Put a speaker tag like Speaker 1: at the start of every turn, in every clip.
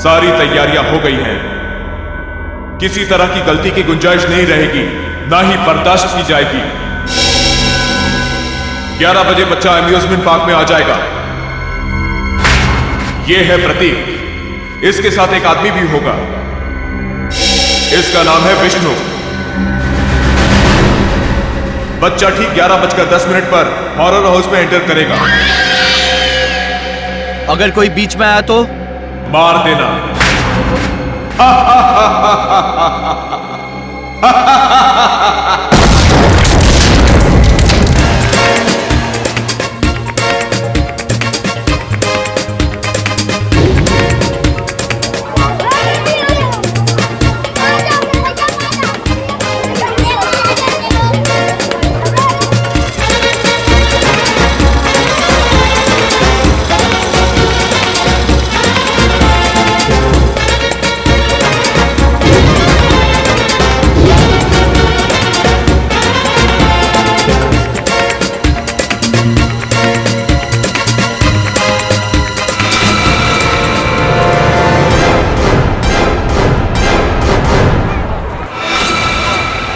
Speaker 1: सारी तैयारियां हो गई हैं। किसी तरह की गलती की गुंजाइश नहीं रहेगी, ना ही बर्दाश्त की जाएगी। 11 बजे बच्चा अम्यूजमेंट पार्क में आ जाएगा। यह है प्रतीक, इसके साथ एक आदमी भी होगा। इसका नाम है विष्णु। बच्चा ठीक 11:10 पर हॉरर हाउस में एंटर करेगा।
Speaker 2: अगर कोई बीच में आया तो
Speaker 1: मार देना।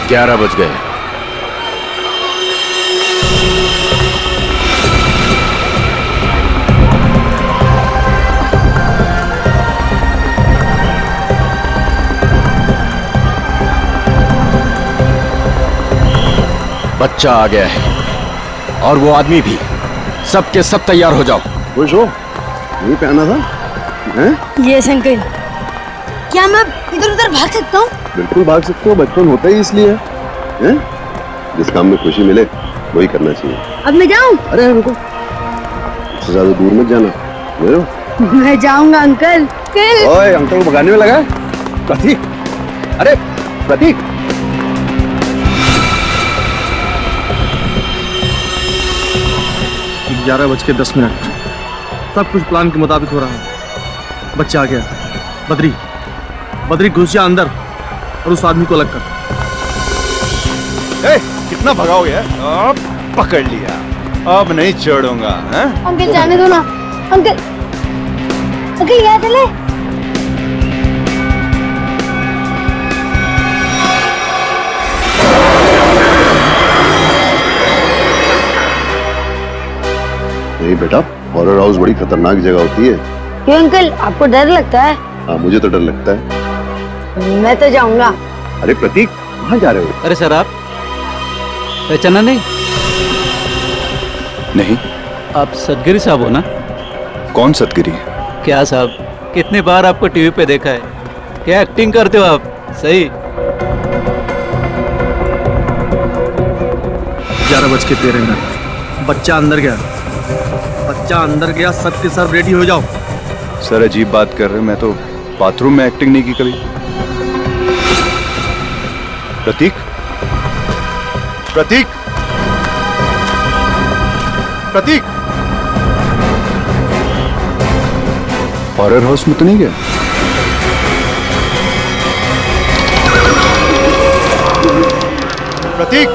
Speaker 3: ग्यारह बज गए। बच्चा आ गया है और वो आदमी भी। सब के सब तैयार हो जाओ।
Speaker 4: खुश हो? यही पे आना था? हैं?
Speaker 5: Yes uncle. क्या मैं इधर उधर भाग सकता हूँ?
Speaker 4: बिल्कुल भाग सकते हो, बचपन होता ही इसलिए है। जिस काम में खुशी मिले वही करना चाहिए।
Speaker 5: अब मैं जाऊँ?
Speaker 4: अरे रुको, इससे ज्यादा दूर मत जाना।
Speaker 5: मैं जाऊंगा अंकल।
Speaker 4: ओए, अंकल को भगाने में लगा है? प्रतीक, अरे प्रतीक।
Speaker 6: 11:10। सब कुछ प्लान के मुताबिक हो रहा है। बच्चा आ गया। बद्री घुस जा अंदर और उस आदमी को अलग कर।
Speaker 3: कितना भगाओगे? अब पकड़ लिया, अब नहीं छोड़ूंगा।
Speaker 5: अंकल जाने दो ना। अंकल यहाँ चले।
Speaker 4: नहीं बेटा, हॉरर हाउस बड़ी खतरनाक जगह होती है।
Speaker 5: क्यों अंकल, आपको डर लगता है?
Speaker 4: हाँ, मुझे तो डर लगता है।
Speaker 5: मैं तो जाऊंगा।
Speaker 4: अरे प्रतीक, कहाँ जा रहे हो?
Speaker 2: अरे सर, आप पहचाना नहीं?
Speaker 3: नहीं।
Speaker 2: आप सतगिरी साहब हो ना?
Speaker 3: कौन सतगिरी?
Speaker 2: क्या साहब, कितनी बार आपको टीवी पे देखा है। क्या एक्टिंग करते हो आप, सही।
Speaker 6: 11:13। बच्चा अंदर गया। सब के सब रेडी हो जाओ।
Speaker 3: सर अजीब बात कर रहे हो, मैं तो बाथरूम में एक्टिंग नहीं की कभी। प्रतीक, प्रतीक, प्रतीक, हॉरर हाउस में तो नहीं गया? प्रतीक,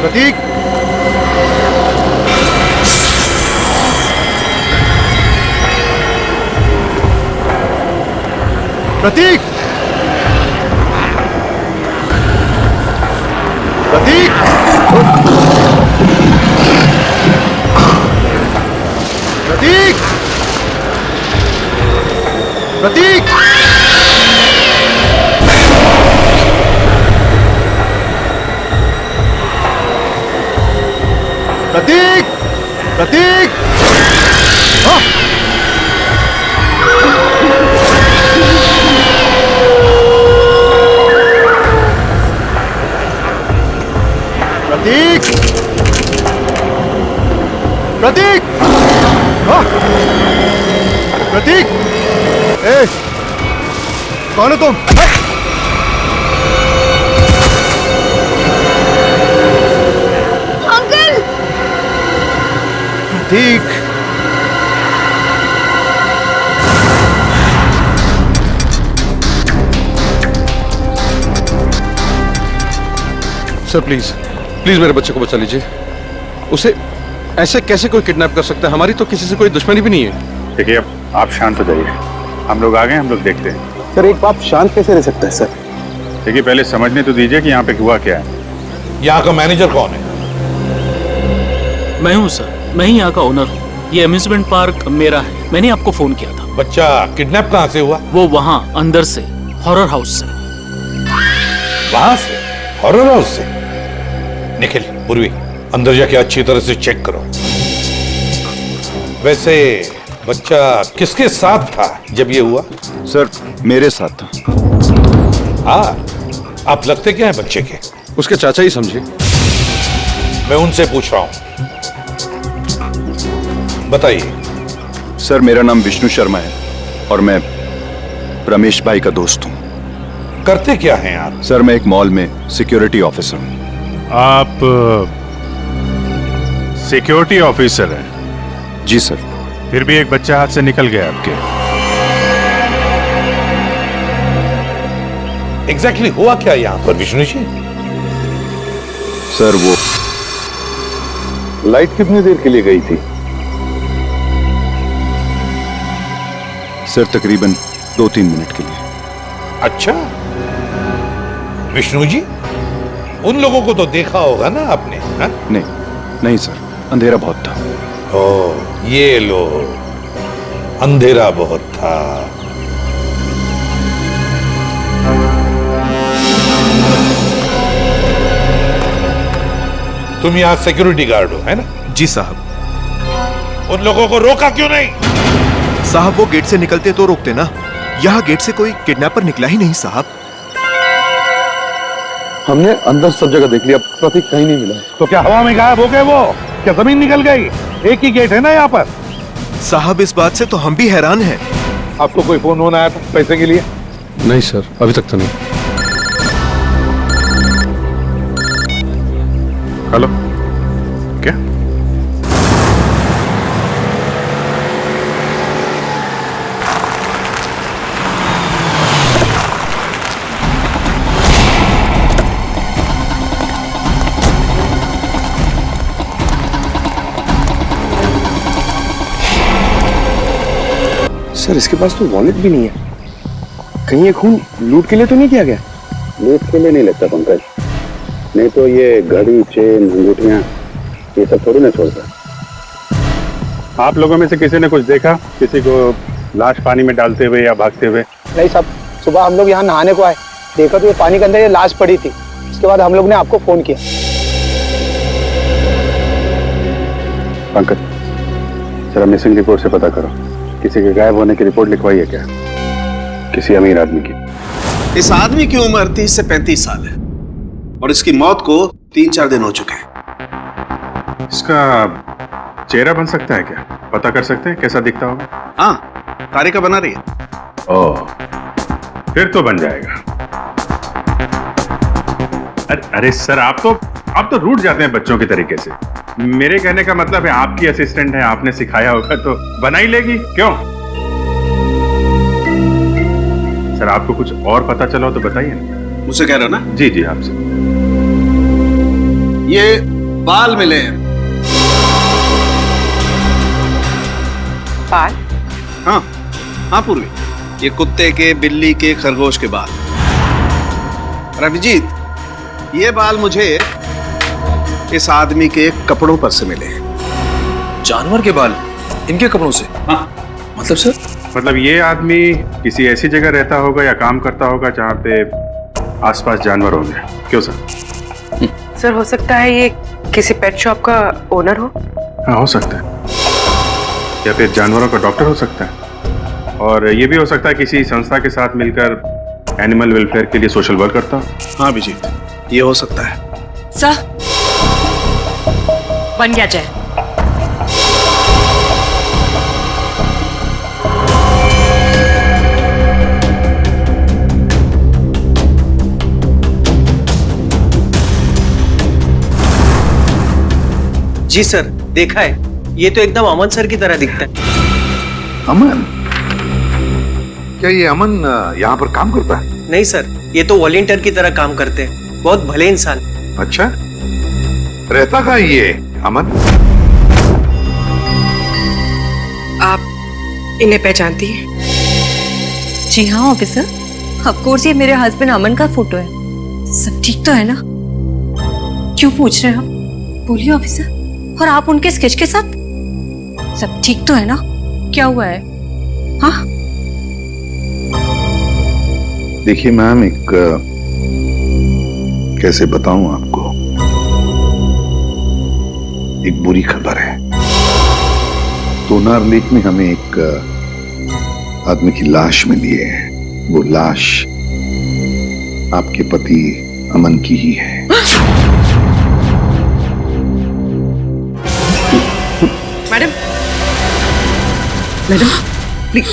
Speaker 3: प्रतीक, प्रतीक, प्रतीक, प्रतीक, प्रतीक, प्रतीक, प्रतीक। प्रतीक, प्रतीक, प्रतीक, कौन हो तुम?
Speaker 5: Uncle!
Speaker 3: Prateek,
Speaker 1: sir please
Speaker 7: please मेरे बच्चे को बचा लीजिए। उसे ऐसे कैसे कोई किडनैप कर सकता है? हमारी तो किसी से कोई दुश्मनी भी नहीं है।
Speaker 8: देखिए, अब आप शांत हो जाइए। हम लोग आ गए, हम लोग देखते हैं।
Speaker 4: सर एक बाप शांत कैसे रह सकता है सर?
Speaker 8: देखिए, पहले समझने तो दीजिए कि यहाँ पे हुआ क्या है।
Speaker 1: यहाँ का मैनेजर कौन है?
Speaker 9: मैं हूँ सर, मैं ही यहाँ का ओनर हूँ। ये अम्यूजमेंट पार्क मेरा है। मैंने आपको फोन किया था।
Speaker 1: बच्चा किडनैप कहाँ से हुआ?
Speaker 9: वो वहाँ अंदर से, हॉरर हाउस से।
Speaker 1: वहां से? हॉरर हाउस से? निखिल, पूर्वी, अंदर जाके अच्छी तरह से चेक करो। वैसे बच्चा किसके साथ था जब ये हुआ?
Speaker 3: सर मेरे साथ था।
Speaker 1: हाँ, आप लगते क्या है बच्चे के?
Speaker 7: उसके चाचा ही समझिए।
Speaker 1: मैं उनसे पूछ रहा हूं, बताइए।
Speaker 3: सर मेरा नाम विष्णु शर्मा है और मैं रमेश भाई का दोस्त हूँ।
Speaker 1: करते क्या हैं आप?
Speaker 3: सर मैं एक मॉल में सिक्योरिटी ऑफिसर हूँ।
Speaker 8: आप सिक्योरिटी ऑफिसर हैं?
Speaker 3: जी सर।
Speaker 8: फिर भी एक बच्चा हाथ से निकल गया आपके।
Speaker 1: एग्जैक्टली हुआ क्या यहाँ पर विष्णु जी?
Speaker 3: सर वो
Speaker 4: लाइट कितनी देर के लिए गई थी?
Speaker 3: सर तकरीबन 2-3 मिनट के लिए।
Speaker 1: अच्छा, विष्णु जी, उन लोगों को तो देखा होगा ना आपने? हा?
Speaker 3: नहीं सर, अंधेरा बहुत था।
Speaker 1: ओ, ये लो, अंधेरा बहुत था। तुम यहाँ सिक्योरिटी गार्ड हो, है ना?
Speaker 10: जी साहब।
Speaker 1: उन लोगों को रोका क्यों नहीं?
Speaker 10: साहब वो गेट से निकलते तो रोकते ना। यहाँ गेट से कोई किडनैपर निकला ही नहीं साहब।
Speaker 4: हमने अंदर सब जगह देख लिया, प्रतीक कहीं नहीं मिला।
Speaker 8: तो क्या हवा में गायब हो गए वो? क्या जमीन निकल गई? एक ही गेट है ना यहाँ पर।
Speaker 10: साहब इस बात से तो हम भी हैरान हैं।
Speaker 8: आपको कोई फोन होना है पैसे के लिए?
Speaker 7: नहीं सर, अभी तक तो नहीं।
Speaker 8: हेलो, क्या?
Speaker 6: सर इसके पास तो वॉलेट भी नहीं है। कहीं ये खून लूट के लिए तो नहीं किया गया?
Speaker 4: लूट के लिए नहीं लगता पंकज, नहीं तो ये घड़ी, चेन, अंगूठियां ये सब थोड़ी ना छोड़ता।
Speaker 8: आप लोगों में से किसी ने कुछ देखा? किसी को लाश पानी में डालते हुए या भागते हुए?
Speaker 6: नहीं साहब, सुबह हम लोग यहाँ नहाने को आए, देखा तो ये पानी के अंदर ये लाश पड़ी थी। उसके बाद हम लोग ने आपको फोन किया।
Speaker 4: पंकज, जरा मिसिंग रिपोर्ट से पता करो, किसी के गायब होने की रिपोर्ट लिखवाई है क्या? किसी अमीर आदमी की।
Speaker 11: इस आदमी की उम्र 30 से 35 साल है और इसकी मौत को 3-4 दिन हो चुके हैं।
Speaker 8: इसका चेहरा बन सकता है क्या? पता कर सकते हैं कैसा दिखता होगा?
Speaker 11: हाँ, तारिका बना रही है।
Speaker 8: ओह, फिर तो बन जाएगा। अरे सर, आप तो रूठ जाते हैं बच्चों के तरीके से। मेरे कहने का मतलब है आपकी असिस्टेंट है, आपने सिखाया होगा तो बना ही लेगी। क्यों सर, आपको कुछ और पता चला हो तो बताइए ना।
Speaker 11: मुझसे कह रहे हो ना?
Speaker 8: जी जी, आपसे।
Speaker 11: ये बाल मिले हैं।
Speaker 12: बाल?
Speaker 11: हाँ पूर्वी, ये कुत्ते के, बिल्ली के, खरगोश के बाल। और अभिजीत, ये बाल मुझे इस आदमी के कपड़ों पर से मिले हैं।
Speaker 6: जानवर के बाल इनके कपड़ों से?
Speaker 11: हाँ।
Speaker 6: मतलब सर?
Speaker 8: मतलब ये आदमी किसी ऐसी जगह रहता होगा या काम करता होगा जहाँ पे आसपास जानवर होंगे। क्यों सर?
Speaker 12: सर हो सकता है ये किसी पेट शॉप का ओनर हो।
Speaker 8: हाँ, हो सकता है। या फिर जानवरों का डॉक्टर हो सकता है। और ये भी हो सकता है किसी संस्था के साथ मिलकर एनिमल वेलफेयर के लिए सोशल वर्क करता हो।
Speaker 11: हाँ अभिजीत, ये हो सकता है।
Speaker 12: सर बन गया जय।
Speaker 6: जी सर, देखा है। ये तो एकदम अमन सर की तरह दिखता है।
Speaker 1: अमन? क्या ये अमन यहाँ पर काम करता है?
Speaker 6: नहीं सर, ये तो वॉलंटियर की तरह काम करते हैं। बहुत भले इंसान।
Speaker 1: अच्छा,
Speaker 13: रहता कहाँ ये अमन?
Speaker 12: आप इन्हें पहचानती हैं?
Speaker 14: जी हाँ ऑफिसर, ऑफ कोर्स ये मेरे हस्बैंड अमन का फोटो है। सब ठीक तो है ना? क्यों पूछ रहे हैं आप? बोलिए ऑफिसर। और आप उनके स्केच के साथ? सब ठीक तो है ना? क्या हुआ है? हाँ
Speaker 13: देखिए मैम, एक कैसे बताऊं आपको, एक बुरी खबर है। तोनार लेक में हमें एक आदमी की लाश मिली है। वो लाश आपके पति अमन की ही है।
Speaker 12: Madam, madam please.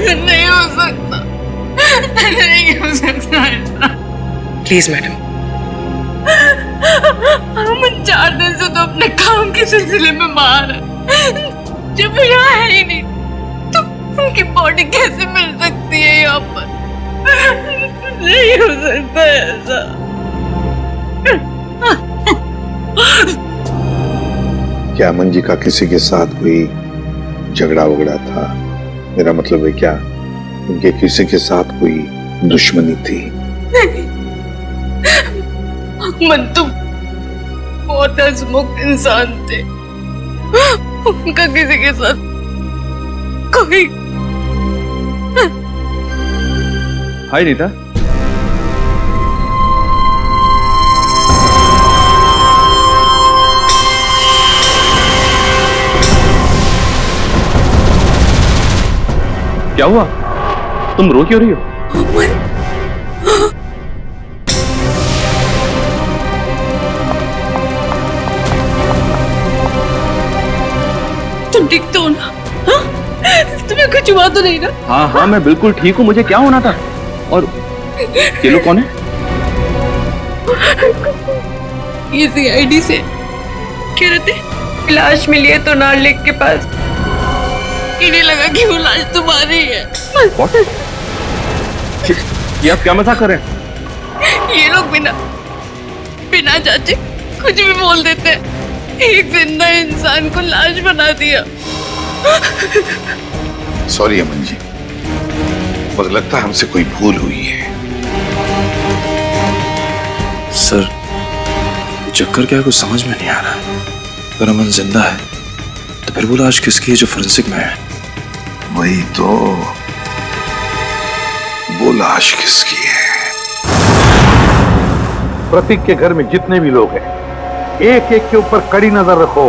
Speaker 14: नहीं हो सकता, नहीं हो सकता ऐसा।
Speaker 12: Please madam.
Speaker 14: हम 4 दिन से तो अपने काम के सिलसिले में बाहर है। जब यहाँ है ही नहीं तो उनकी बॉडी कैसे मिल सकती है यहाँ पर? नहीं हो सकता ऐसा।
Speaker 13: क्या अमन जी का किसी के साथ कोई झगड़ा वगड़ा था? मेरा मतलब है क्या उनके किसी के साथ कोई दुश्मनी थी?
Speaker 14: अमन तुम बहुत हंसमुख इंसान थे। उनका किसी के साथ कोई।
Speaker 7: हाय रीता। क्या हुआ? तुम रो क्यों रही हो?
Speaker 14: तुम ठीक तो हो ना? हाँ? तुम्हें कुछ हुआ तो नहीं ना?
Speaker 7: हाँ हाँ मैं बिल्कुल ठीक हूँ। मुझे क्या होना था? और ये लोग कौन है?
Speaker 14: ये सीआईडी से कह रहे थे लाश मिली है तोनार लेक के पास। इन्हें लगा कि वो लाश तुम्हारी है।
Speaker 7: What? ये आप क्या मजाक कर रहे हैं?
Speaker 14: ये लोग बिना जांचे कुछ भी बोल देते हैं। एक जिंदा इंसान को लाश बना दिया।
Speaker 13: सॉरी अमन जी, मुझे लगता है हमसे कोई भूल हुई है।
Speaker 15: सर ये चक्कर क्या है, कुछ समझ में नहीं आ रहा है। अगर अमन जिंदा है तो फिर वो लाश किसकी है जो फोरेंसिक में है?
Speaker 13: वही तो, वो लाश किसकी है?
Speaker 16: प्रतीक के घर में जितने भी लोग हैं, एक एक के ऊपर कड़ी नजर रखो।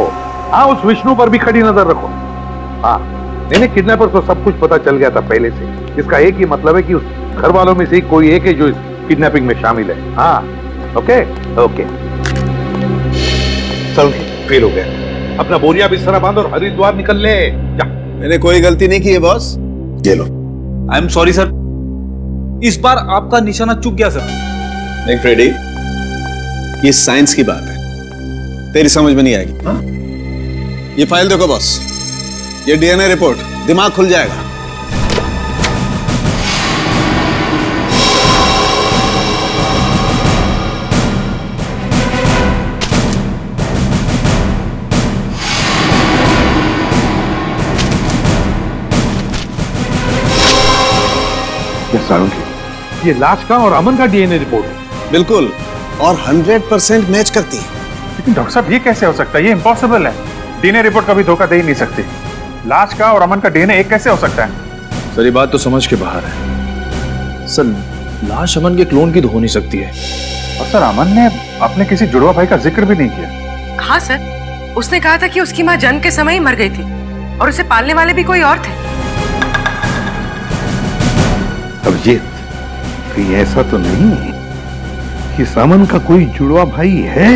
Speaker 16: हाँ, उस विष्णु पर भी कड़ी नजर रखो। हाँ, मैंने किडनैपर को सब कुछ पता चल गया था पहले से। इसका एक ही मतलब है कि उस घर वालों में से कोई एक है जो इस किडनैपिंग में शामिल है। हाँ, ओके ओके। चल, फेल हो गया। अपना बोरिया बिस्तर बांध और हरिद्वार निकल ले जा।
Speaker 11: मैंने कोई गलती नहीं की है बॉस।
Speaker 13: ये लो।
Speaker 17: आई एम सॉरी सर, इस बार आपका निशाना चूक गया सर।
Speaker 11: नहीं फ्रेडी, ये साइंस की बात है, तेरी समझ में नहीं आएगी। हाँ? ये फाइल देखो बॉस, ये डीएनए रिपोर्ट, दिमाग खुल जाएगा।
Speaker 16: ये लाश का और अमन का डीएनए रिपोर्ट
Speaker 11: बिल्कुल, और 100% मैच करती है।
Speaker 18: लेकिन डॉक्टर साहब ये कैसे हो सकता है? ये इम्पॉसिबल है। डीएनए रिपोर्ट कभी धोखा दे ही नहीं सकती। लाश का और अमन का डीएनए एक कैसे हो सकता है?
Speaker 15: सर ये बात तो समझ के बाहर है। सर लाश अमन के क्लोन की तो हो नहीं सकती है।
Speaker 18: और सर अमन ने अपने किसी जुड़वा भाई का जिक्र भी नहीं किया।
Speaker 12: कहा सर? उसने कहा था कि उसकी माँ जन्म के समय ही मर गई थी और उसे पालने वाले भी कोई और थे।
Speaker 16: अभिजीत, कहीं ऐसा तो नहीं कि अमन का कोई जुड़वा भाई है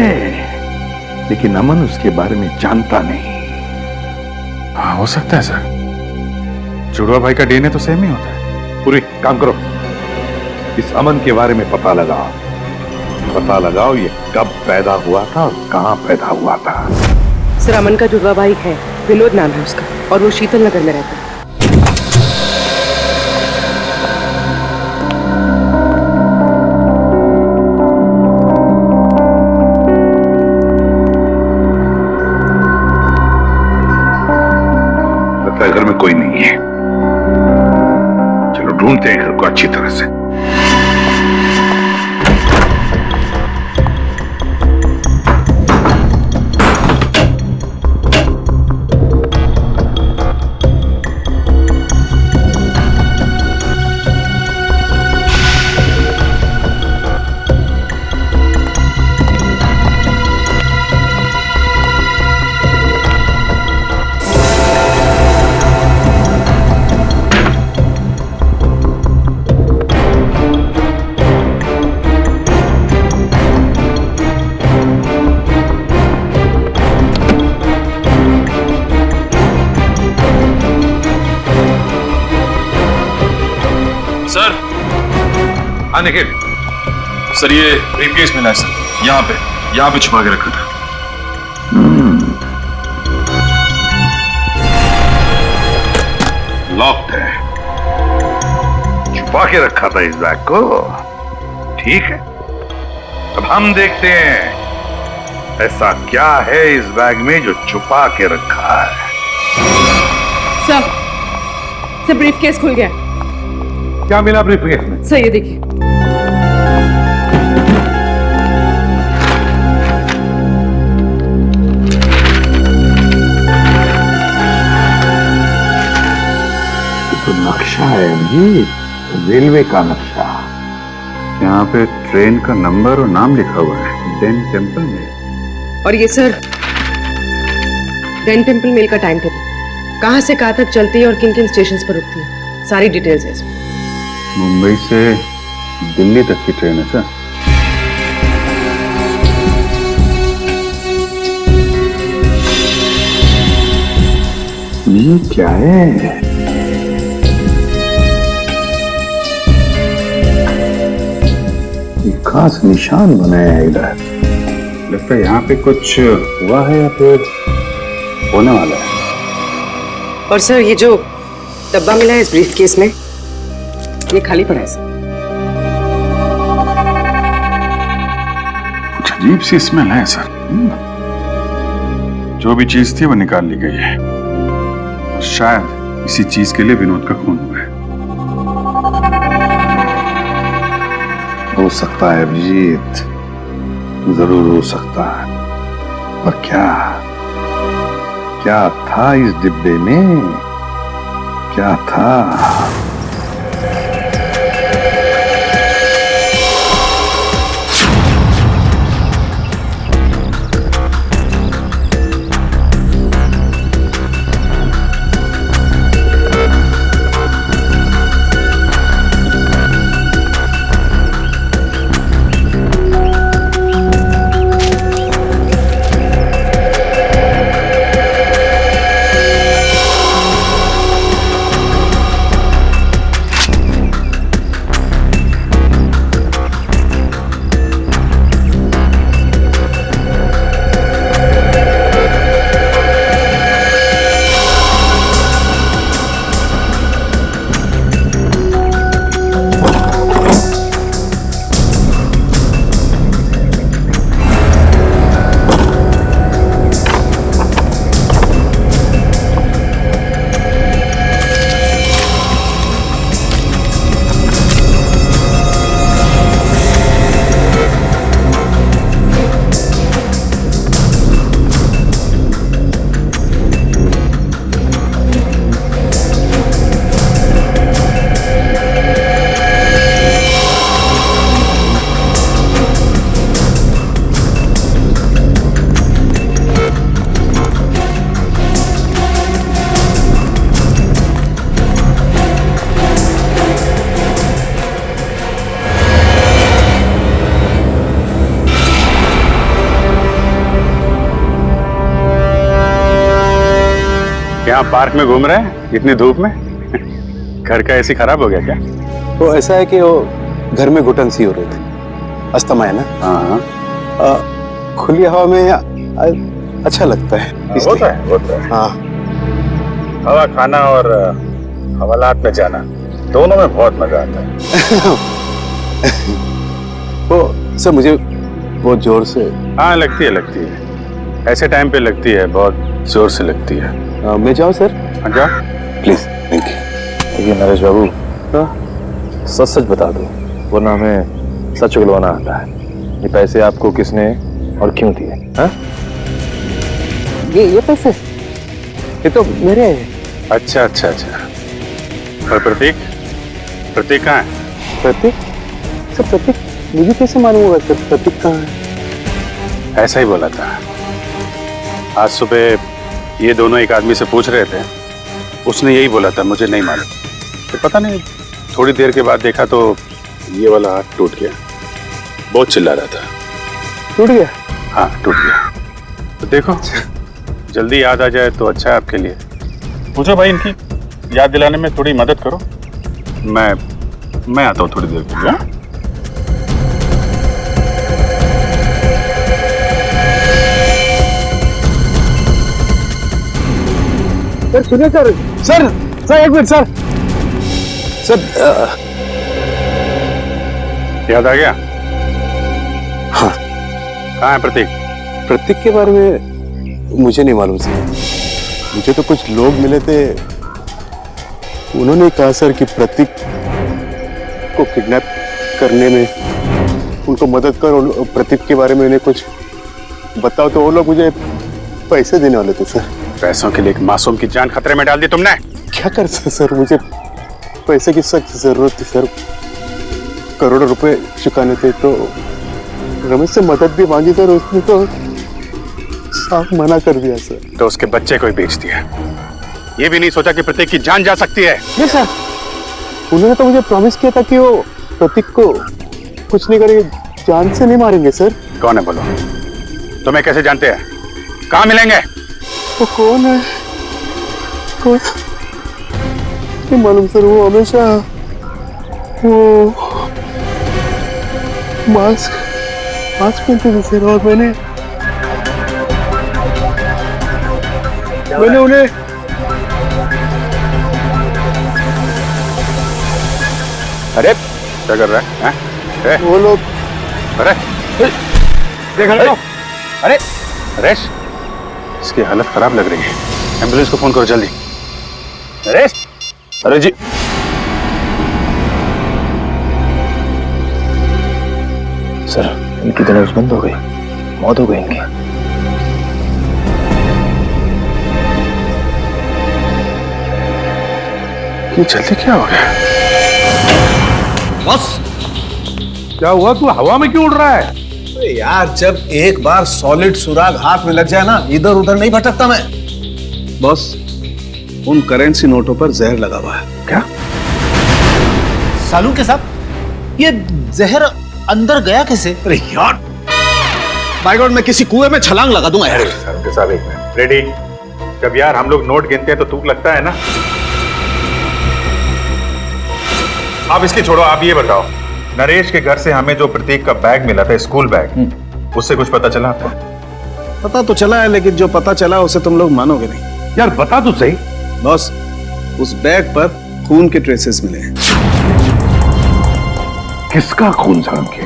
Speaker 16: लेकिन अमन उसके बारे में जानता नहीं?
Speaker 18: हाँ हो सकता है सर, जुड़वा भाई का डीएनए तो सेम ही होता है।
Speaker 16: पूरी काम करो, इस अमन के बारे में पता लगाओ ये कब पैदा हुआ था और कहां पैदा हुआ था।
Speaker 12: सर अमन का जुड़वा भाई है, विनोद नाम है उसका, और वो शीतल नगर में रहता है।
Speaker 16: लगता है घर में कोई नहीं है। चलो ढूंढते हैं घर को अच्छी तरह से।
Speaker 15: हाँ निखिल सर, ये ब्रीफकेस मिला है सर, यहाँ पे छुपा के रखा था।
Speaker 16: लॉक्ड है, छुपा के रखा था इस बैग को। ठीक है, अब हम देखते हैं ऐसा क्या है इस बैग में जो छुपा के रखा है।
Speaker 12: सर ब्रीफकेस खुल गया।
Speaker 16: क्या मिला ब्रीफकेस में?
Speaker 12: सर ये देखिए।
Speaker 16: तो नक्शा है जी, रेलवे का नक्शा। यहाँ पे ट्रेन का नंबर और नाम लिखा हुआ है, डेन टेम्पल में।
Speaker 12: और ये सर डेन टेम्पल मेल का टाइम टेबल, कहाँ से कहाँ तक चलती है और किन किन स्टेशन पर रुकती है, सारी डिटेल्स है इसमें।
Speaker 4: मुंबई से दिल्ली तक की ट्रेन है सर।
Speaker 16: ये क्या है? एक खास निशान बनाया है इधर।
Speaker 4: लगता है यहाँ पे कुछ हुआ है या फिर होने वाला है।
Speaker 12: और सर ये जो डब्बा मिला है इस ब्रीफकेस में, ये खाली पड़ा है सर।
Speaker 8: कुछ अजीब सी स्मेल है सर। जो भी चीज थी वो निकाल ली गई है, और शायद इसी चीज के लिए विनोद का खून हुआ है।
Speaker 16: हो सकता है अभिजीत, जरूर हो सकता है, पर क्या था इस डिब्बे में? क्या था?
Speaker 4: यहाँ पार्क में घूम रहे हैं इतनी धूप में? घर का एसी खराब हो गया क्या?
Speaker 19: तो ऐसा है कि वो घर में घुटन सी हो रही थी, अस्थमा है ना।
Speaker 4: हाँ
Speaker 19: खुली हवा में अच्छा लगता है
Speaker 18: होता है
Speaker 19: हाँ
Speaker 18: हवा खाना और हवालात में जाना दोनों में बहुत मजा आता है।
Speaker 19: वो सर मुझे बहुत जोर से
Speaker 18: हाँ लगती है ऐसे टाइम पे लगती है, बहुत जोर से लगती है।
Speaker 19: मैं जाऊँ सर?
Speaker 18: हाँ जा
Speaker 19: प्लीज। Thank you.
Speaker 15: देखिए नरेश बाबू, सच सच बता दो, वरना हमें सच उगलवाना आता है। ये पैसे आपको किसने और क्यों दिए? हाँ?
Speaker 19: ये पैसे ये तो मेरे हैं।
Speaker 18: अच्छा। और प्रतीक कहाँ है?
Speaker 19: प्रतीक? सर प्रतीक मुझे कैसे मालूम होगा सर प्रतीक कहाँ है?
Speaker 18: ऐसा ही बोला था। आज सुबह ये दोनों एक आदमी से पूछ रहे थे, उसने यही बोला था, मुझे नहीं मालूम। तो पता नहीं, थोड़ी देर के बाद देखा तो ये वाला हाथ टूट गया। बहुत चिल्ला रहा था।
Speaker 19: टूट गया?
Speaker 18: हाँ टूट गया। तो देखो जल्दी याद आ जाए तो अच्छा है आपके लिए। पूछो भाई, इनकी याद दिलाने में थोड़ी मदद करो। मैं आता हूँ थोड़ी देर के लिए।
Speaker 19: सर सुनिए सर एक मिनट सर
Speaker 18: याद आ गया?
Speaker 19: हाँ।
Speaker 18: कहाँ है प्रतीक?
Speaker 19: प्रतीक के बारे में मुझे नहीं मालूम सर। मुझे तो कुछ लोग मिले थे, उन्होंने कहा सर कि प्रतीक को किडनैप करने में उनको मदद करो, प्रतीक के बारे में उन्हें कुछ बताओ। तो वो लोग मुझे पैसे देने वाले थे सर।
Speaker 18: पैसों के लिए एक मासूम की जान खतरे में डाल दी तुमने।
Speaker 19: क्या कर सर, मुझे पैसे की सख्त जरूरत थी सर। करोड़ों रुपए चुकाने थे, तो रमेश से मदद भी मांगी सर, उसने तो साफ मना कर दिया सर।
Speaker 18: तो उसके बच्चे को ही बेच दिया। ये भी नहीं सोचा कि प्रतीक की जान जा सकती है।
Speaker 19: नहीं सर, उन्होंने तो मुझे प्रॉमिस किया था कि वो प्रतीक को कुछ नहीं करेंगे, जान से नहीं मारेंगे सर।
Speaker 18: कौन है बोलो? तुम्हें कैसे जानते हैं? कहाँ मिलेंगे?
Speaker 19: वो कौन है? कौन? नहीं मालूम सर। वो हमेशा वो मास्क पहनते थे सर, और मैंने उन्हें
Speaker 18: अरे क्या कर रहा है? हैं?
Speaker 19: वो लोग
Speaker 18: अरे
Speaker 19: देख रहे हो?
Speaker 18: अरे नरेश, इसकी हालत खराब लग रही है, एम्बुलेंस को फोन करो जल्दी। नरेश! अरे जी
Speaker 15: सर, इनकी तो नब्ज बंद हो गई, मौत हो गई इनकी।
Speaker 18: ये जल्दी क्या हो गया?
Speaker 16: बस क्या हुआ? तू हवा में क्यों उड़ रहा है?
Speaker 11: यार जब एक बार सॉलिड सुराग हाथ में लग जाए ना, इधर उधर नहीं भटकता मैं। बॉस, उन करेंसी नोटों पर जहर लगा हुआ है।
Speaker 16: क्या?
Speaker 17: सालू के साहब, ये जहर अंदर गया कैसे?
Speaker 11: अरे यार, बाय गॉड, मैं किसी कुएं में छलांग लगा दूंगा यार।
Speaker 18: साहब साहब एक मिनट। रेडी? जब यार हम लोग नोट गिनते हैं तो तुक लगता है ना। आप इसकी छोड़ो, आप ये बताओ, नरेश के घर से हमें जो प्रतीक का बैग मिला था, स्कूल बैग, उससे कुछ पता चला आपको?
Speaker 11: पता तो चला है, लेकिन जो पता चला उसे तुम लोग मानोगे नहीं।
Speaker 16: यार बता तो सही।
Speaker 11: बॉस, उस बैग पर खून के ट्रेसेस मिले हैं।
Speaker 16: किसका खून साहब के?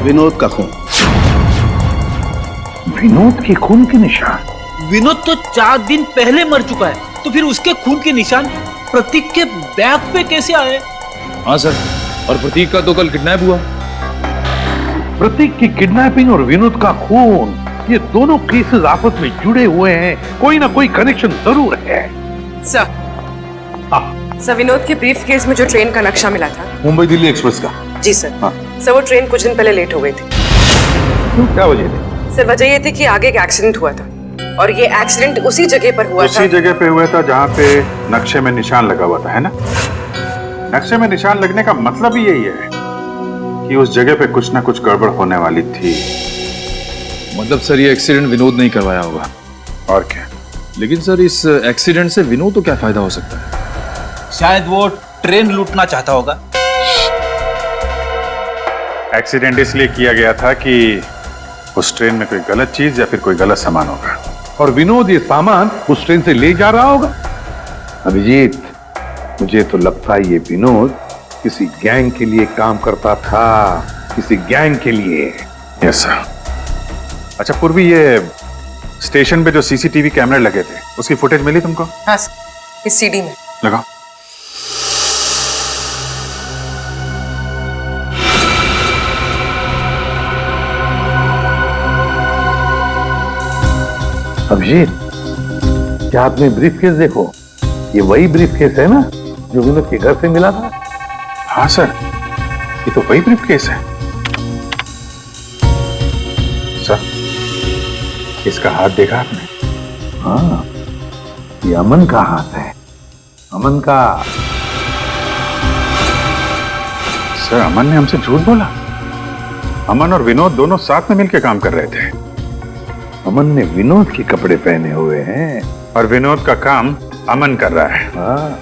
Speaker 11: विनोद का खून।
Speaker 16: विनोद के खून के निशान?
Speaker 17: विनोद तो 4 दिन पहले मर चुका है, तो फिर उसके खून के निशान प्रतीक के बैग पे कैसे आए?
Speaker 15: हाँ सर, और प्रतीक का तो कल किडनैप हुआ।
Speaker 16: प्रतीक की किडनैपिंग और विनोद का खून, ये दोनों केसेस आपस में जुड़े हुए हैं, कोई ना कोई कनेक्शन जरूर है।
Speaker 12: सर, सर विनोद के ब्रीफ केस में जो ट्रेन का नक्शा मिला था,
Speaker 16: मुंबई दिल्ली एक्सप्रेस का।
Speaker 12: जी सर। सर वो ट्रेन कुछ दिन पहले लेट हो गई थी।
Speaker 16: क्यों, क्या वजह थी?
Speaker 12: सर वजह ये थी कि आगे एक एक्सीडेंट हुआ था, और ये एक्सीडेंट उसी जगह पर हुआ था।
Speaker 18: उसी जगह पे हुआ था जहाँ पे नक्शे में निशान लगा हुआ था, है ना? नक्शे में निशान लगने का मतलब ही यही है कि उस जगह पे कुछ ना कुछ गड़बड़ होने वाली थी।
Speaker 15: मतलब सर, ये एक्सीडेंट विनोद नहीं करवाया होगा।
Speaker 18: और क्या?
Speaker 15: लेकिन सर, इस एक्सीडेंट से विनोद को क्या फायदा हो सकता है?
Speaker 17: शायद वो ट्रेन लूटना चाहता होगा।
Speaker 18: एक्सीडेंट इसलिए किया गया था कि उस ट्रेन में कोई गलत चीज या फिर कोई गलत सामान होगा।
Speaker 16: और विनोद ये सामान उस ट्रेन से ले जा रहा होगा। अभिजीत, मुझे तो लगता है ये विनोद किसी गैंग के लिए काम करता था, किसी गैंग के लिए।
Speaker 8: Yes sir. अच्छा पूर्वी, ये स्टेशन पे जो सीसीटीवी कैमरे लगे थे उसकी फुटेज मिली तुमको?
Speaker 12: हाँ सर, इस सीडी में
Speaker 8: लगाओ।
Speaker 16: अभिजीत, क्या आपने ब्रीफकेस देखो? ये वही ब्रीफकेस है ना जो विनोद के घर से मिला था?
Speaker 8: हाँ सर, ये तो वही ब्रीफकेस है। सर, इसका हाथ देखा आपने?
Speaker 16: हाँ, ये अमन का हाथ है, अमन का।
Speaker 8: सर, अमन ने हमसे झूठ बोला। अमन और विनोद दोनों साथ में मिलकर काम कर रहे थे।
Speaker 16: अमन ने विनोद के कपड़े पहने हुए हैं
Speaker 8: और विनोद का काम अमन कर रहा है।
Speaker 16: हाँ,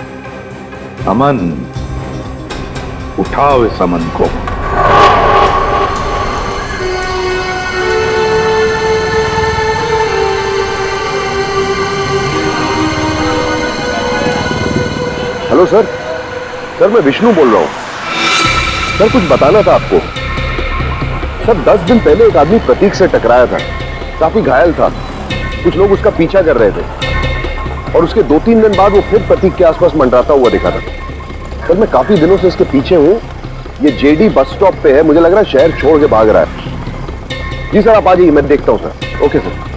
Speaker 16: अमन, उठाओ इस अमन को।
Speaker 4: हेलो सर, मैं विष्णु बोल रहा हूं। सर, कुछ बताना था आपको। सर, 10 दिन पहले एक आदमी प्रतीक से टकराया था, काफी घायल था। कुछ लोग उसका पीछा कर रहे थे और उसके 2-3 दिन बाद वो फिर प्रतीक के आसपास मंडराता हुआ दिखा था। सर, मैं काफी दिनों से इसके पीछे हूं। ये जेडी बस स्टॉप पे है, मुझे लग रहा है शहर छोड़ के भाग रहा है। जी सर, आप आ जाइए, मैं देखता हूं सर। Okay sir.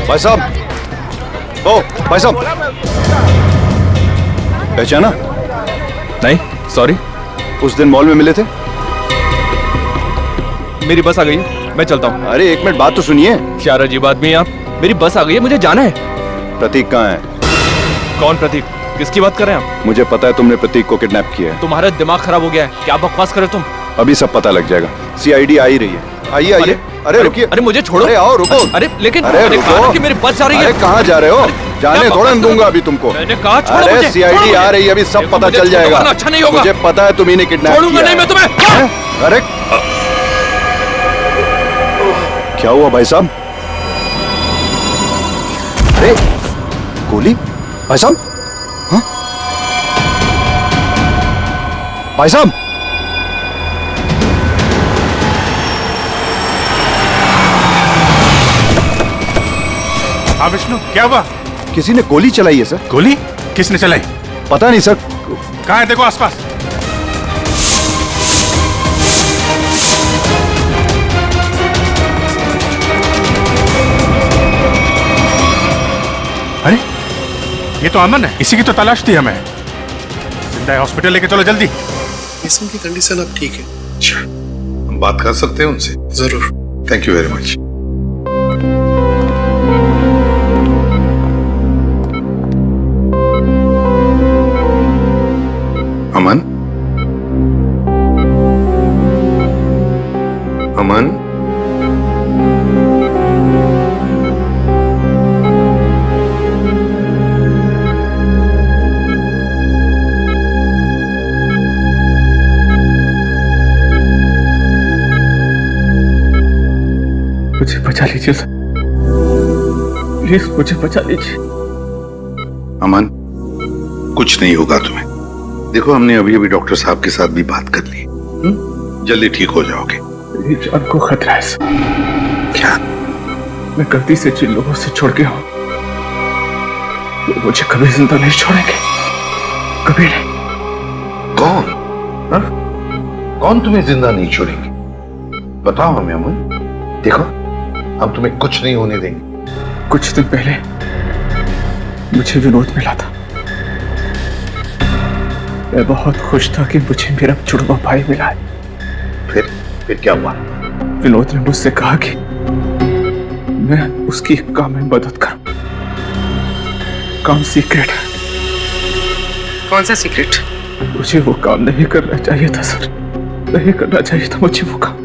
Speaker 3: भाई साहब, ओ भाई साहब, पहचाना?
Speaker 1: नहीं, सॉरी।
Speaker 3: उस दिन मॉल में मिले थे।
Speaker 1: मेरी बस आ गई है, मैं चलता हूँ।
Speaker 3: अरे एक मिनट, बात तो सुनिए।
Speaker 1: क्या अजीब आदमी है आप? मेरी बस आ गई है, मुझे जाना है।
Speaker 3: प्रतीक कहाँ है?
Speaker 1: कौन प्रतीक? किसकी बात कर रहे हैं आप?
Speaker 3: मुझे पता है तुमने प्रतीक को किडनैप किया है।
Speaker 1: तुम्हारा दिमाग खराब हो गया है, क्या बकवास करे तुम?
Speaker 3: अभी सब पता लग जाएगा। सीआईडी आ ही रही है। आइए आइए। अरे रुकिए।
Speaker 1: अरे मुझे छोड़ो।
Speaker 3: अरे आओ, रुको।
Speaker 1: अरे लेकिन
Speaker 3: अरे
Speaker 1: मैंने कहा ना कि मेरी बस जा रही है।
Speaker 3: अरे कहाँ जा रहे हो? जाने थोड़ा दूंगा अभी तुमको।
Speaker 1: मैंने कहा छोड़ो
Speaker 3: अरे
Speaker 1: मुझे।
Speaker 3: सीआईडी आ रही है, अभी सब पता चल जाएगा।
Speaker 1: अच्छा नहीं होगा।
Speaker 3: मुझे पता है तुम्ही ने किडनैप किया।
Speaker 1: छोड़ूंगा नहीं मैं तुम्हें।
Speaker 3: अरे क्या हुआ भाई साहब? अरे गोली? भाई साहब, हाँ? भाई साहब,
Speaker 8: हाँ विष्णु, क्या हुआ?
Speaker 3: किसी ने गोली चलाई है सर।
Speaker 8: गोली? किसने चलाई?
Speaker 3: पता नहीं सर।
Speaker 8: कहाँ है? देखो आसपास। अरे ये तो अमन है, इसी की तो तलाश थी हमें। जिंदा है, हॉस्पिटल लेके चलो जल्दी।
Speaker 13: पेशेंट की कंडीशन अब ठीक है। अच्छा, हम बात कर सकते हैं उनसे? जरूर। Thank you very much. Aman, Aman,
Speaker 1: मुझे बचा लीजिए सर, प्लीज मुझे बचा लीजिए।
Speaker 13: अमन, कुछ नहीं होगा तुम्हें। देखो, हमने अभी अभी डॉक्टर साहब के साथ भी बात कर ली। जल्दी ठीक हो जाओगे।
Speaker 1: मेरी जान को खतरा है सर।
Speaker 13: क्या?
Speaker 1: मैं गलती से जिन लोगों से छोड़ गया हूं वो मुझे कभी जिंदा नहीं छोड़ेंगे, कभी नहीं।
Speaker 13: कौन? हा? कौन तुम्हें जिंदा नहीं छोड़ेंगे? बताओ हमें अमन। देखो, हम तुम्हें कुछ नहीं होने देंगे।
Speaker 1: कुछ दिन पहले मुझे विनोद मिला था। मैं बहुत खुश था कि मुझे मेरा जुड़वा भाई मिला है।
Speaker 13: फिर क्या हुआ?
Speaker 1: विनोद ने मुझसे कहा कि मैं उसकी काम में मदद करूं। काम सीक्रेट है।
Speaker 12: कौन सा सीक्रेट?
Speaker 1: मुझे वो काम नहीं करना चाहिए था सर, नहीं करना चाहिए था मुझे वो काम।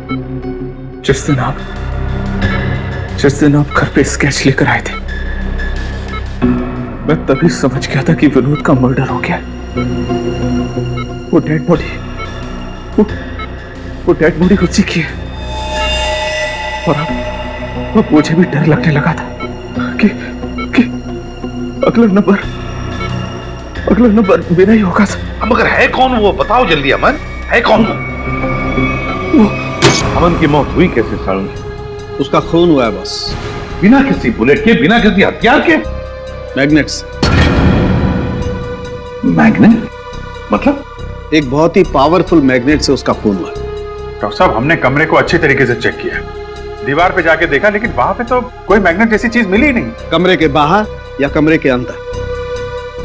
Speaker 1: जिस दिन आप घर पे स्केच लेकर आए थे, मैं तभी समझ गया था कि विनोद का मर्डर हो गया। वो डेड बॉडी वो डेड बॉडी उसी की है। और अब मुझे भी डर लगने लगा था कि अगला नंबर मेरा ही होगा।
Speaker 16: मगर है कौन वो? बताओ जल्दी अमन, है कौन वो? अमन की मौत हुई कैसे सालू?
Speaker 11: उसका खून हुआ है बस।
Speaker 16: बिना किसी बुलेट के, बिना किसी हथियार के?
Speaker 11: मैग्नेट से।
Speaker 16: मैग्नेट मतलब?
Speaker 11: एक बहुत ही पावरफुल मैग्नेट से उसका खून हुआ।
Speaker 8: डॉक्टर साहब, हमने कमरे को अच्छी तरीके से चेक किया, दीवार पे जाके देखा, लेकिन वहां पे तो कोई मैग्नेट जैसी चीज मिली ही नहीं।
Speaker 11: कमरे के बाहर या कमरे के अंदर,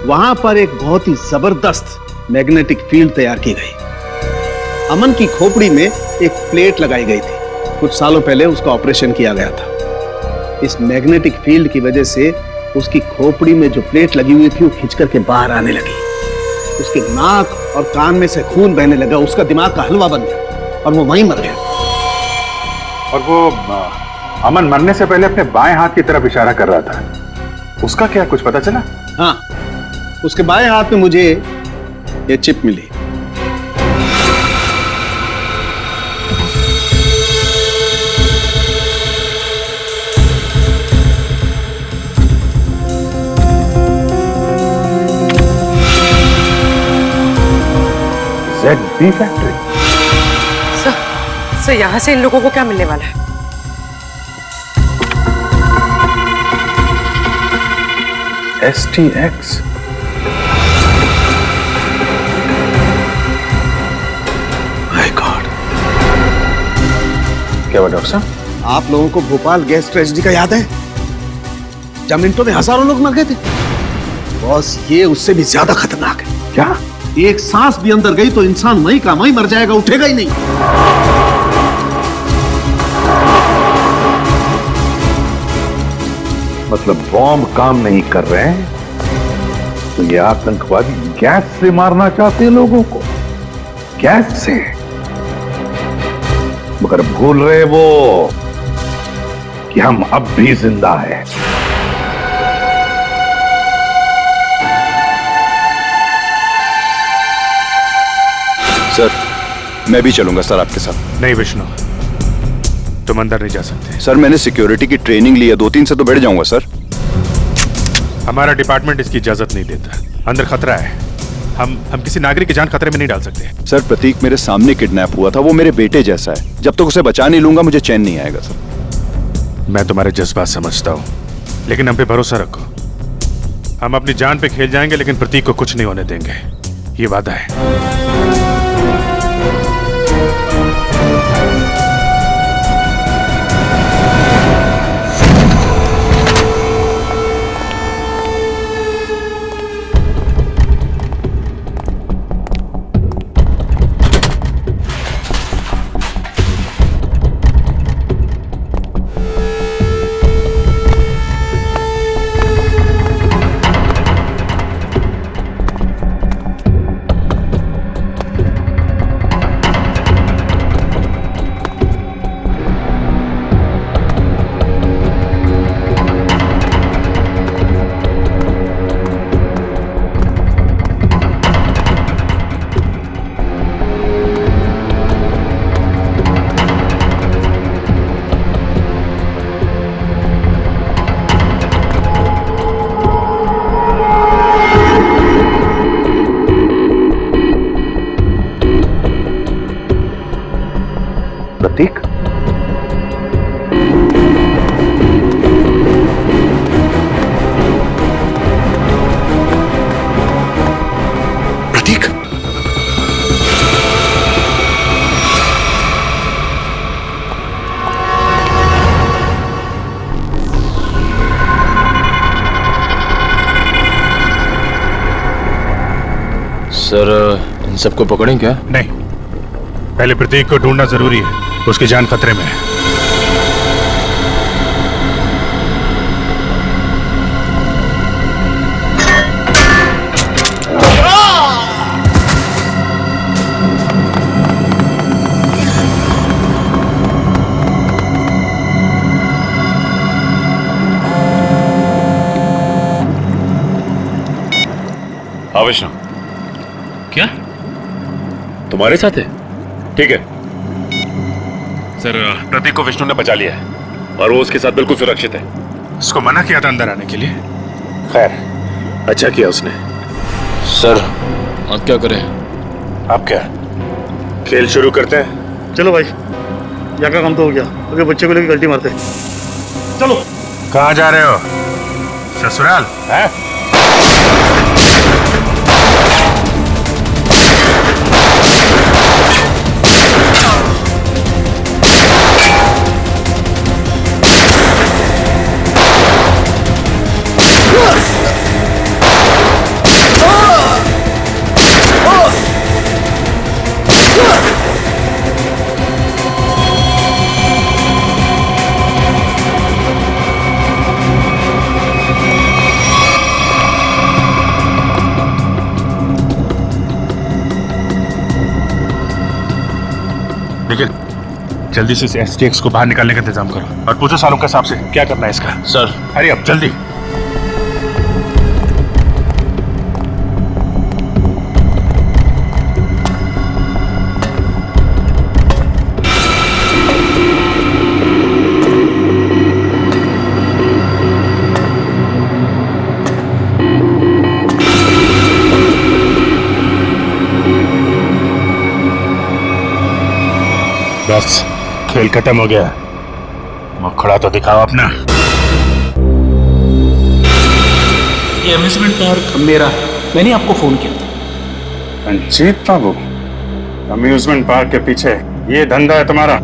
Speaker 11: वहां पर एक बहुत ही जबरदस्त मैग्नेटिक फील्ड तैयार की गई। अमन की खोपड़ी में एक प्लेट लगाई गई थी। कुछ सालों पहले उसका ऑपरेशन किया गया था। इस मैग्नेटिक फील्ड की वजह से उसकी खोपड़ी में जो प्लेट लगी हुई थी वो खिंच करके बाहर आने लगी। उसके नाक और कान में से खून बहने लगा। उसका दिमाग का हलवा बन गया और वो वहीं मर गया।
Speaker 8: और वो अमन मरने से पहले अपने बाएं हाथ की तरफ इशारा कर रहा था, उसका क्या कुछ पता चला?
Speaker 11: हाँ, उसके बाएं हाथ में मुझे ये चिप मिली।
Speaker 16: ZB factory.
Speaker 12: सर यहाँ से इन लोगों को क्या मिलने वाला है?
Speaker 1: STX।
Speaker 11: My God.
Speaker 8: क्या हुआ डॉक्टर साहब?
Speaker 11: आप लोगों को भोपाल गैस ट्रेजेडी का याद है? जब मिनटों में हजारों लोग मर गए थे। बॉस, ये उससे भी ज्यादा खतरनाक है।
Speaker 16: क्या?
Speaker 11: एक सांस भी अंदर गई तो इंसान वहीं का वहीं मर जाएगा, उठेगा ही नहीं।
Speaker 16: मतलब बॉम्ब काम नहीं कर रहे हैं तो ये आतंकवादी गैस से मारना चाहते हैं लोगों को, गैस से। मगर भूल रहे वो कि हम अब भी जिंदा हैं।
Speaker 3: सर, मैं भी चलूंगा सर आपके साथ।
Speaker 18: नहीं विष्णु, तुम अंदर नहीं जा सकते।
Speaker 3: सर, मैंने सिक्योरिटी की ट्रेनिंग ली है, 2-3 से तो बैठ जाऊंगा सर।
Speaker 18: हमारा डिपार्टमेंट इसकी इजाजत नहीं देता। अंदर खतरा है। हम किसी नागरिक की जान खतरे में नहीं डाल सकते।
Speaker 3: सर, प्रतीक मेरे सामने किडनैप हुआ था। वो मेरे बेटे जैसा है। जब तक उसे बचा नहीं लूंगा मुझे चैन नहीं आएगा सर।
Speaker 18: मैं तुम्हारे जज्बात समझता हूँ, लेकिन हम पे भरोसा रखो। हम अपनी जान पे खेल जाएंगे, लेकिन प्रतीक को कुछ नहीं होने देंगे, ये वादा है।
Speaker 16: प्रतीक,
Speaker 3: प्रतीक,
Speaker 15: सर, इन सबको पकड़ें क्या?
Speaker 18: नहीं, पहले प्रतीक को ढूंढना जरूरी है। उसकी जान खतरे में है।
Speaker 15: हाँ विष्णु,
Speaker 9: क्या
Speaker 15: तुम्हारे साथ है?
Speaker 18: ठीक है सर, प्रतीक को विष्णु ने बचा लिया है और वो उसके साथ बिल्कुल सुरक्षित है। उसको मना किया था अंदर आने के लिए। खैर, अच्छा किया उसने।
Speaker 15: सर अब क्या करें?
Speaker 18: अब क्या, खेल शुरू करते हैं?
Speaker 6: चलो भाई, यहाँ का काम तो हो गया, अगर बच्चे को लेकर गलती मारते। चलो।
Speaker 18: कहाँ जा रहे हो? ससुराल है? लेकिन जल्दी से इस STX को बाहर निकालने का इंतजाम करो और पूछो सालों के हिसाब से क्या करना है इसका।
Speaker 15: सर।
Speaker 18: अरे अब जल्दी। बस खेल खत्म हो गया, मुखड़ा तो दिखाओ अपना।
Speaker 9: ये अम्यूजमेंट पार्क मेरा है, मैंने आपको फोन किया था।
Speaker 8: रंजीत बाबू, अम्यूजमेंट पार्क के पीछे ये धंधा है तुम्हारा?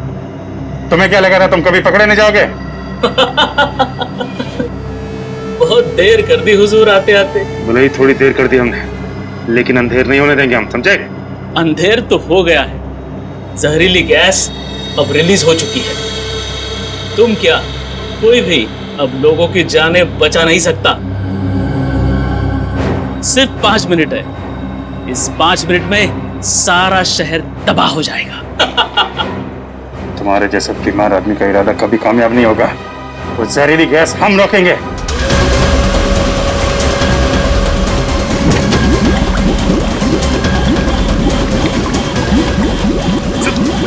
Speaker 8: तुम्हें क्या लगा था तुम कभी पकड़े नहीं जाओगे?
Speaker 9: बहुत देर कर दी हुजूर आते आते।
Speaker 8: भले ही थोड़ी देर कर दी हमने, लेकिन अंधेर नहीं होने देंगे हम, समझे?
Speaker 9: अंधेर तो हो गया है, जहरीली गैस अब रिलीज हो चुकी है। तुम क्या, कोई भी अब लोगों की जानें बचा नहीं सकता। सिर्फ 5 मिनट है, इस 5 मिनट में सारा शहर तबाह हो जाएगा।
Speaker 8: तुम्हारे जैसे बीमार आदमी का इरादा कभी कामयाब नहीं होगा। वो जहरीली गैस हम रोकेंगे।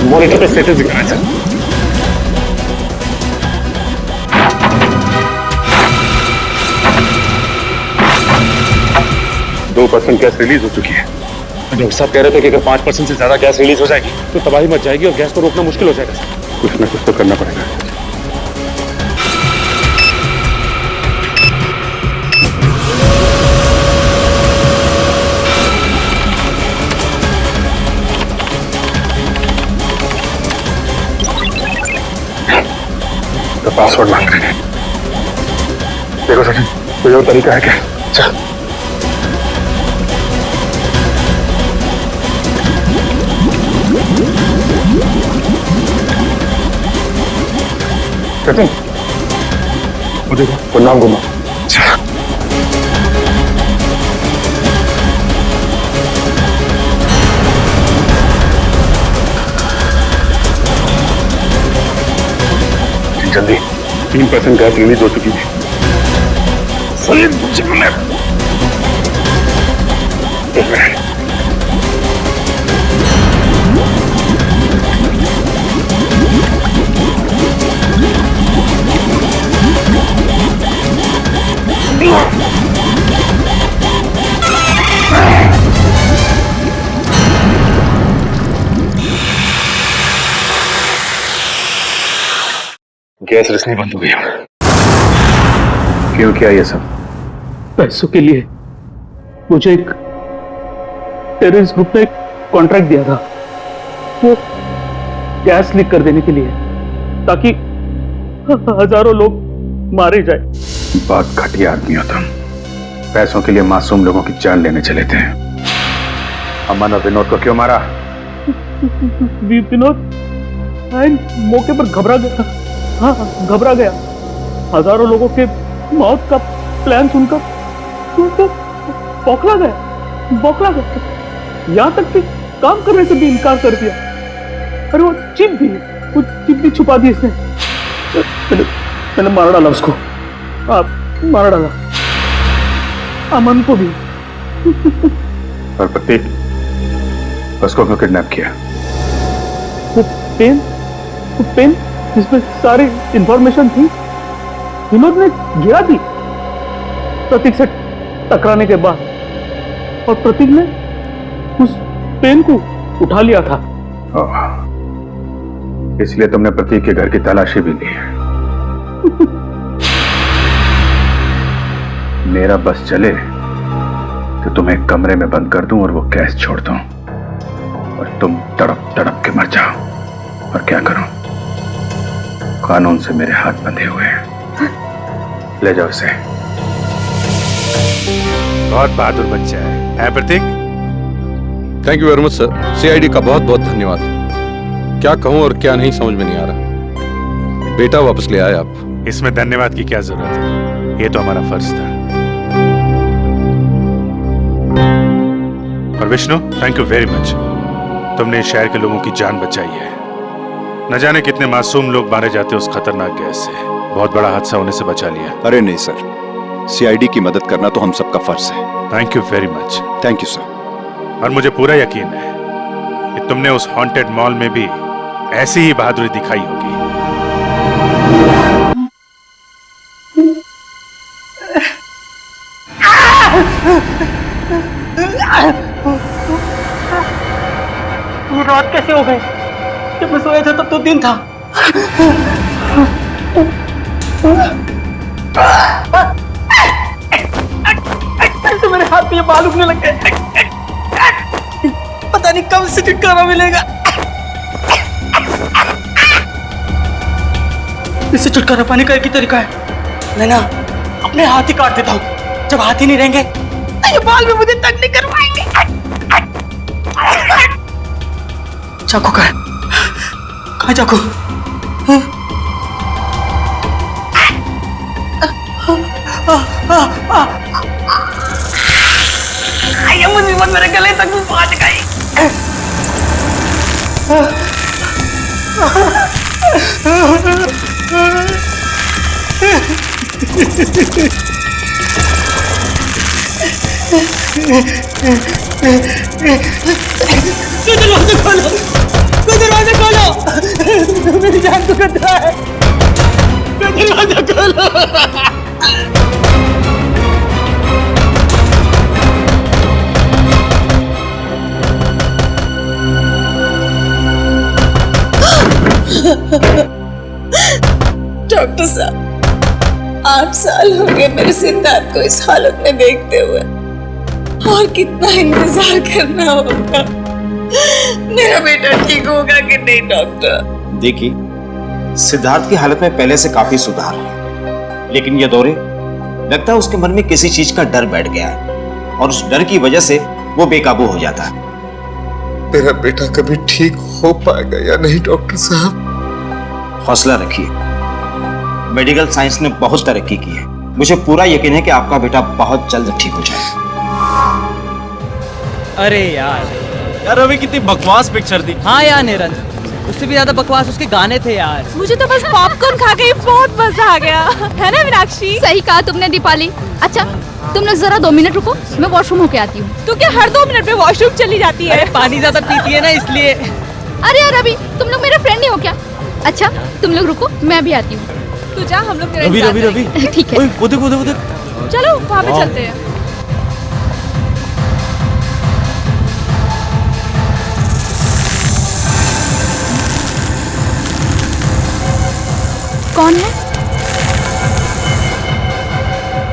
Speaker 8: मॉनिटर पे स्टेटस दिखा रहा है। 2% गैस रिलीज हो चुकी है। डॉक्टर साहब कह रहे थे कि अगर 5% से ज्यादा गैस रिलीज हो जाएगी तो तबाही मच जाएगी और गैस को रोकना मुश्किल हो जाएगा। कुछ ना कुछ तो करना पड़ेगा। तो पासवर्ड मांग रहे हैं। देखो सचिन, कोई और तरीका है क्या? चल। सचिन, वो देखो, वो नाम घुमा। जल्दी, 3% गैस रिलीज हो चुकी है। एक मिनट। गैस रिसनी बंद हो गई। क्यों किया ये सब?
Speaker 17: पैसों के लिए। मुझे एक टेररिस्ट ग्रुप ने कॉन्ट्रैक्ट दिया था, वो गैस लीक कर देने के लिए, ताकि हजारों लोग मारे जाए।
Speaker 8: बहुत घटिया आदमी हो तुम। पैसों के लिए मासूम लोगों की जान लेने चले थे। अमन और विनोद को क्यों मारा?
Speaker 17: विनोद मौके पर घबरा गया। हाँ, घबरा गया। हजारों लोगों के मौत का प्लान सुनकर तो बौखला गया। यहाँ तक कि काम करने से भी इनकार कर दिया। अरे वो चिप भी छुपा दी इसने। मैंने मार डाला उसको। मार डाला अमन को भी।
Speaker 8: और प्रतीक, उसको क्यों किडनैप किया?
Speaker 17: वो पेन जिसमें सारी इंफॉर्मेशन थी विनोद ने गिरा दी प्रतीक से टकराने के बाद, और प्रतीक ने उस पेन को उठा लिया था।
Speaker 8: इसलिए तुमने प्रतीक के घर की तलाशी भी ली। मेरा बस चले तो तुम्हें कमरे में बंद कर दूं और वो गैस छोड़ दूं और तुम तड़प तड़प के मर जाओ। और क्या करूं, कानून से मेरे हाथ बंधे हुए हैं। ले जाओ इसे।
Speaker 18: बहुत बहादुर बच्चा है Pratik.
Speaker 7: Thank you very much sir. CID का बहुत बहुत धन्यवाद। क्या कहूं और क्या नहीं समझ में नहीं आ रहा। बेटा वापस ले आए आप।
Speaker 18: इसमें धन्यवाद की क्या जरूरत है, ये तो हमारा फर्ज था। और Vishnu, thank you very much. तुमने इस शहर के लोगों की जान बचाई है। न जाने कितने मासूम लोग मारे जाते उस खतरनाक गैस से। बहुत बड़ा हादसा होने से बचा लिया।
Speaker 3: अरे नहीं सर, सीआईडी की मदद करना तो हम सबका फर्ज है।
Speaker 18: Thank you very much.
Speaker 3: Thank you sir.
Speaker 18: और मुझे पूरा यकीन है कि तुमने उस हॉन्टेड मॉल में भी ऐसी ही बहादुरी दिखाई होगी।
Speaker 17: ये रात कैसे हो गई? जब मैं सोया था तब तो दिन था। तो मेरे हाथ पे ये बाल उगने लग गए। पता नहीं कब से छुटकारा मिलेगा। इससे छुटकारा पाने का एक ही तरीका है, मैं ना अपने हाथ ही काट देता हूँ। जब हाथ ही नहीं रहेंगे तो ये बाल भी मुझे तंग नहीं करवाएंगे। चाकू कहाँ चाकू? ये मुसीबत मेरे गले तक भी पहुंच गई। दरवाजा खोलो, दरवाजा खोलो, मेरी जान को खतरा है। दरवाजा खोलो।
Speaker 20: डॉक्टर साहब, 8 साल हो गए मेरे सिद्धार्थ को इस हालत में देखते हुए, और कितना इंतजार करना होगा। मेरा बेटा ठीक होगा कि नहीं डॉक्टर?
Speaker 21: देखिए, सिद्धार्थ की हालत में पहले से काफी सुधार है, लेकिन ये दौरे लगता है उसके मन में किसी चीज का डर बैठ गया है, और उस डर की वजह से वो बेकाबू हो जाता है।
Speaker 19: मेरा बेटा कभी ठीक हो पाएगा या नहीं डॉक्टर साहब?
Speaker 21: हौसला रखिए, मेडिकल साइंस ने बहुत तरक्की की है। मुझे पूरा यकीन है कि आपका बेटा बहुत जल्द ठीक हो जाएगा।
Speaker 22: अरे यार अभी कितनी बकवास पिक्चर थी। हाँ यार निरंजन, उससे भी ज्यादा बकवास उसके गाने थे यार।
Speaker 23: मुझे तो बस पॉपकॉर्न खा के बहुत मजा आ गया, है ना मीनाक्षी? सही कहा तुमने दीपाली। अच्छा तुम लोग जरा 2 मिनट रुको, मैं वॉशरूम होके आती हूँ। तू क्या हर 2 मिनट में वॉशरूम चली जाती है?
Speaker 22: पानी ज्यादा पीती है ना इसलिए।
Speaker 23: अरे यार रवि, तुम लोग मेरे फ्रेंड नहीं हो क्या? अच्छा तुम लोग रुको, मैं भी आती हूँ। तू जा, हम लोग
Speaker 22: रवि रवि रवि
Speaker 23: ठीक है।
Speaker 22: वो देख
Speaker 23: चलो वहाँ पे चलते हैं। कौन है?